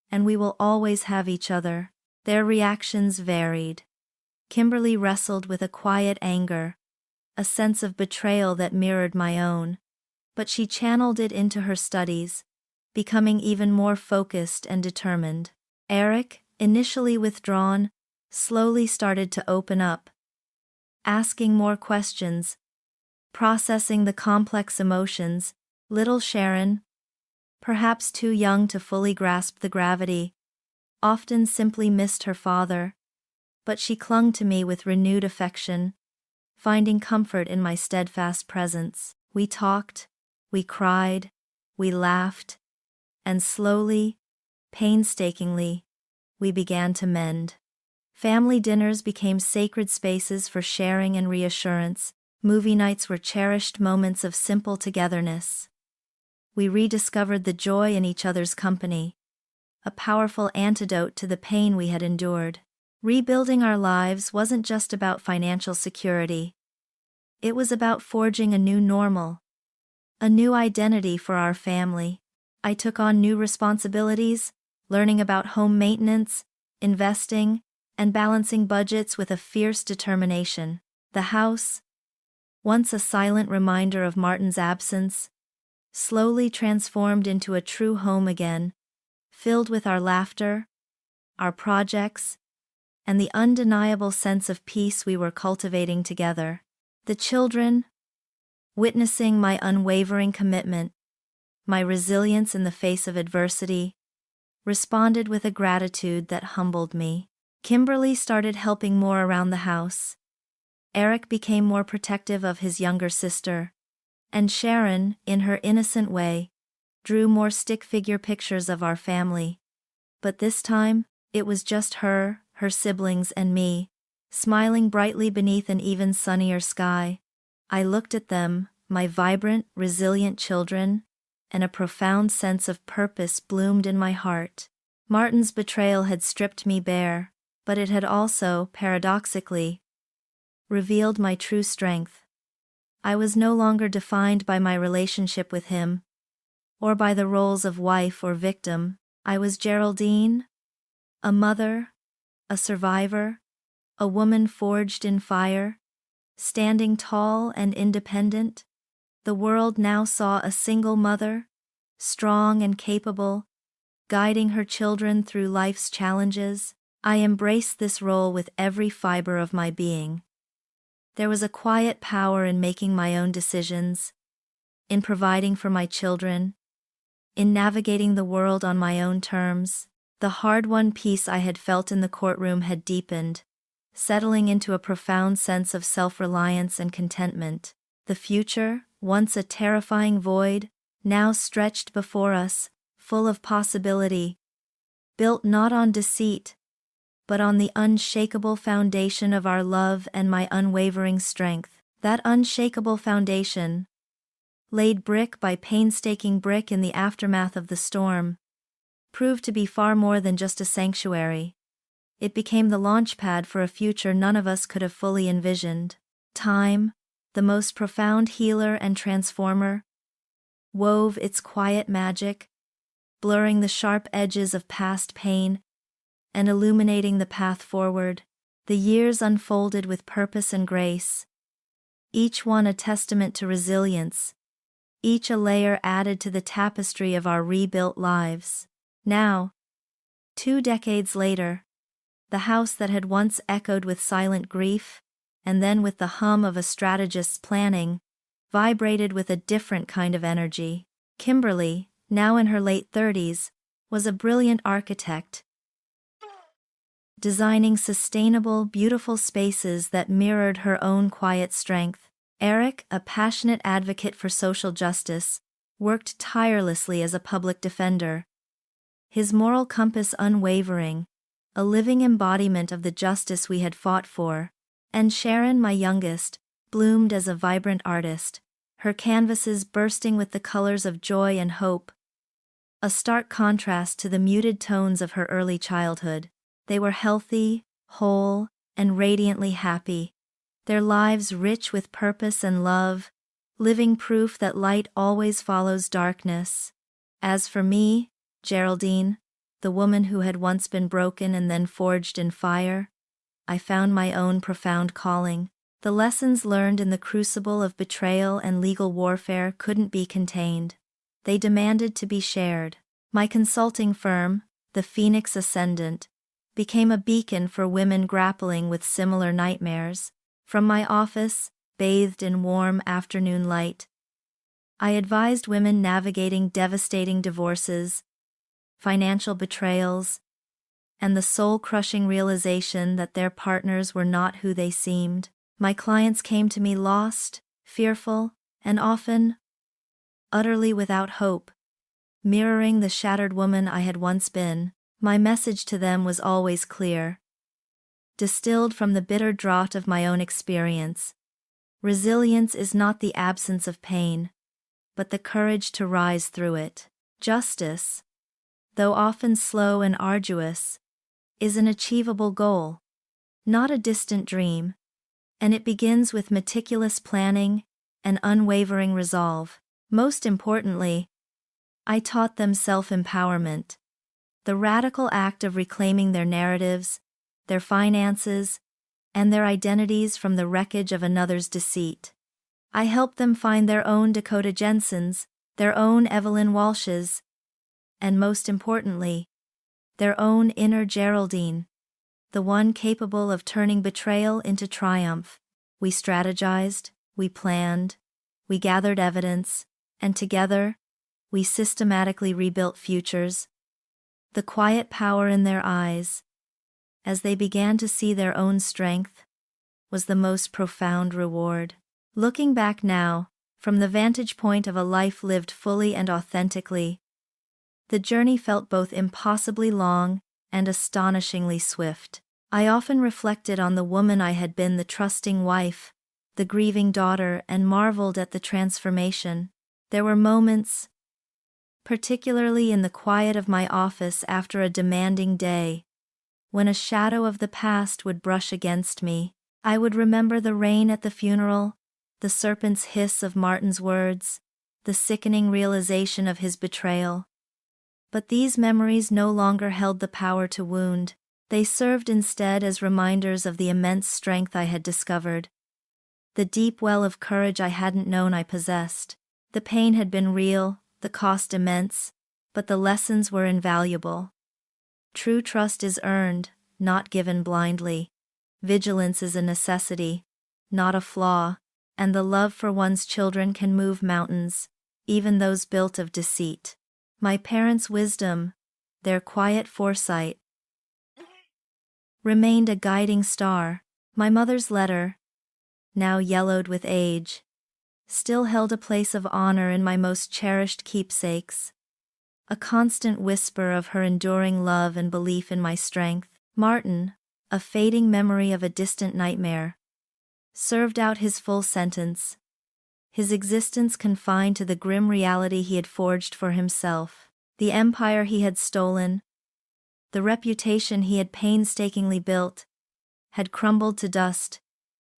and we will always have each other." Their reactions varied. Kimberly wrestled with a quiet anger, a sense of betrayal that mirrored my own, but she channeled it into her studies, becoming even more focused and determined. Eric, initially withdrawn, slowly started to open up, asking more questions, processing the complex emotions. Little Sharon, perhaps too young to fully grasp the gravity, often simply missed her father, but she clung to me with renewed affection, finding comfort in my steadfast presence. We talked, we cried, we laughed, and slowly, painstakingly, we began to mend. Family dinners became sacred spaces for sharing and reassurance. Movie nights were cherished moments of simple togetherness. We rediscovered the joy in each other's company, a powerful antidote to the pain we had endured. Rebuilding our lives wasn't just about financial security. It was about forging a new normal, a new identity for our family. I took on new responsibilities, learning about home maintenance, investing, and balancing budgets with a fierce determination. The house, once a silent reminder of Martin's absence, slowly transformed into a true home again, filled with our laughter, our projects, and the undeniable sense of peace we were cultivating together. The children, witnessing my unwavering commitment, my resilience in the face of adversity, responded with a gratitude that humbled me. Kimberly started helping more around the house. Eric became more protective of his younger sister, and Sharon, in her innocent way, drew more stick figure pictures of our family. But this time, it was just her siblings and me, smiling brightly beneath an even sunnier sky. I looked at them, my vibrant, resilient children, and a profound sense of purpose bloomed in my heart. Martin's betrayal had stripped me bare, but it had also, paradoxically, revealed my true strength. I was no longer defined by my relationship with him, or by the roles of wife or victim. I was Geraldine, a mother, a survivor, a woman forged in fire, standing tall and independent. The world now saw a single mother, strong and capable, guiding her children through life's challenges. I embraced this role with every fiber of my being. There was a quiet power in making my own decisions, in providing for my children, in navigating the world on my own terms. The hard-won peace I had felt in the courtroom had deepened, settling into a profound sense of self-reliance and contentment. The future, once a terrifying void, now stretched before us, full of possibility, built not on deceit, but on the unshakable foundation of our love and my unwavering strength. That unshakable foundation, laid brick by painstaking brick in the aftermath of the storm, proved to be far more than just a sanctuary. It became the launchpad for a future none of us could have fully envisioned. Time, the most profound healer and transformer, wove its quiet magic, blurring the sharp edges of past pain and illuminating the path forward. The years unfolded with purpose and grace, each one a testament to resilience, each a layer added to the tapestry of our rebuilt lives. Now, 2 decades later, the house that had once echoed with silent grief, and then with the hum of a strategist's planning, vibrated with a different kind of energy. Kimberly, now in her late 30s, was a brilliant architect, designing sustainable, beautiful spaces that mirrored her own quiet strength. Eric, a passionate advocate for social justice, worked tirelessly as a public defender, his moral compass unwavering, a living embodiment of the justice we had fought for. And Sharon, my youngest, bloomed as a vibrant artist, her canvases bursting with the colors of joy and hope, a stark contrast to the muted tones of her early childhood. They were healthy, whole, and radiantly happy, their lives rich with purpose and love, living proof that light always follows darkness. As for me, Geraldine, the woman who had once been broken and then forged in fire, I found my own profound calling. The lessons learned in the crucible of betrayal and legal warfare couldn't be contained. They demanded to be shared. My consulting firm, the Phoenix Ascendant, became a beacon for women grappling with similar nightmares. From my office, bathed in warm afternoon light, I advised women navigating devastating divorces, financial betrayals, and the soul-crushing realization that their partners were not who they seemed. My clients came to me lost, fearful, and often utterly without hope. Mirroring the shattered woman I had once been, my message to them was always clear. Distilled from the bitter draught of my own experience, resilience is not the absence of pain, but the courage to rise through it. Justice, though often slow and arduous, is an achievable goal, not a distant dream, and it begins with meticulous planning and unwavering resolve. Most importantly, I taught them self-empowerment, the radical act of reclaiming their narratives, their finances, and their identities from the wreckage of another's deceit. I helped them find their own Dakota Jensens, their own Evelyn Walshes, and most importantly, their own inner Geraldine, the one capable of turning betrayal into triumph. We strategized, we planned, we gathered evidence, and together, we systematically rebuilt futures. The quiet power in their eyes, as they began to see their own strength, was the most profound reward. Looking back now, from the vantage point of a life lived fully and authentically, the journey felt both impossibly long and astonishingly swift. I often reflected on the woman I had been, the trusting wife, the grieving daughter, and marveled at the transformation. There were moments, particularly in the quiet of my office after a demanding day, when a shadow of the past would brush against me. I would remember the rain at the funeral, the serpent's hiss of Martin's words, the sickening realization of his betrayal. But these memories no longer held the power to wound. They served instead as reminders of the immense strength I had discovered, the deep well of courage I hadn't known I possessed. The pain had been real, the cost immense, but the lessons were invaluable. True trust is earned, not given blindly. Vigilance is a necessity, not a flaw, and the love for one's children can move mountains, even those built of deceit. My parents' wisdom, their quiet foresight, remained a guiding star. My mother's letter, now yellowed with age, still held a place of honor in my most cherished keepsakes, a constant whisper of her enduring love and belief in my strength. Martin, a fading memory of a distant nightmare, served out his full sentence, his existence confined to the grim reality he had forged for himself. The empire he had stolen, the reputation he had painstakingly built, had crumbled to dust,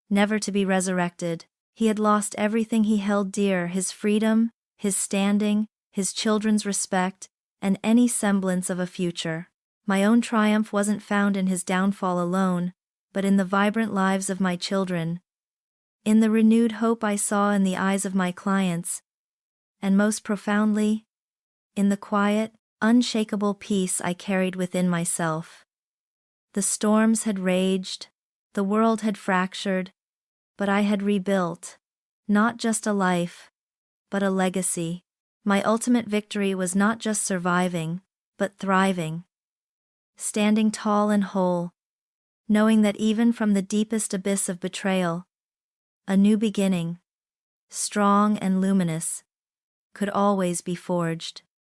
never to be resurrected. He had lost everything he held dear: his freedom, his standing, his children's respect, and any semblance of a future. My own triumph wasn't found in his downfall alone, but in the vibrant lives of my children, in the renewed hope I saw in the eyes of my clients, and most profoundly, in the quiet, unshakable peace I carried within myself. The storms had raged, the world had fractured, but I had rebuilt, not just a life, but a legacy. My ultimate victory was not just surviving, but thriving. Standing tall and whole, knowing that even from the deepest abyss of betrayal, a new beginning, strong and luminous, could always be forged.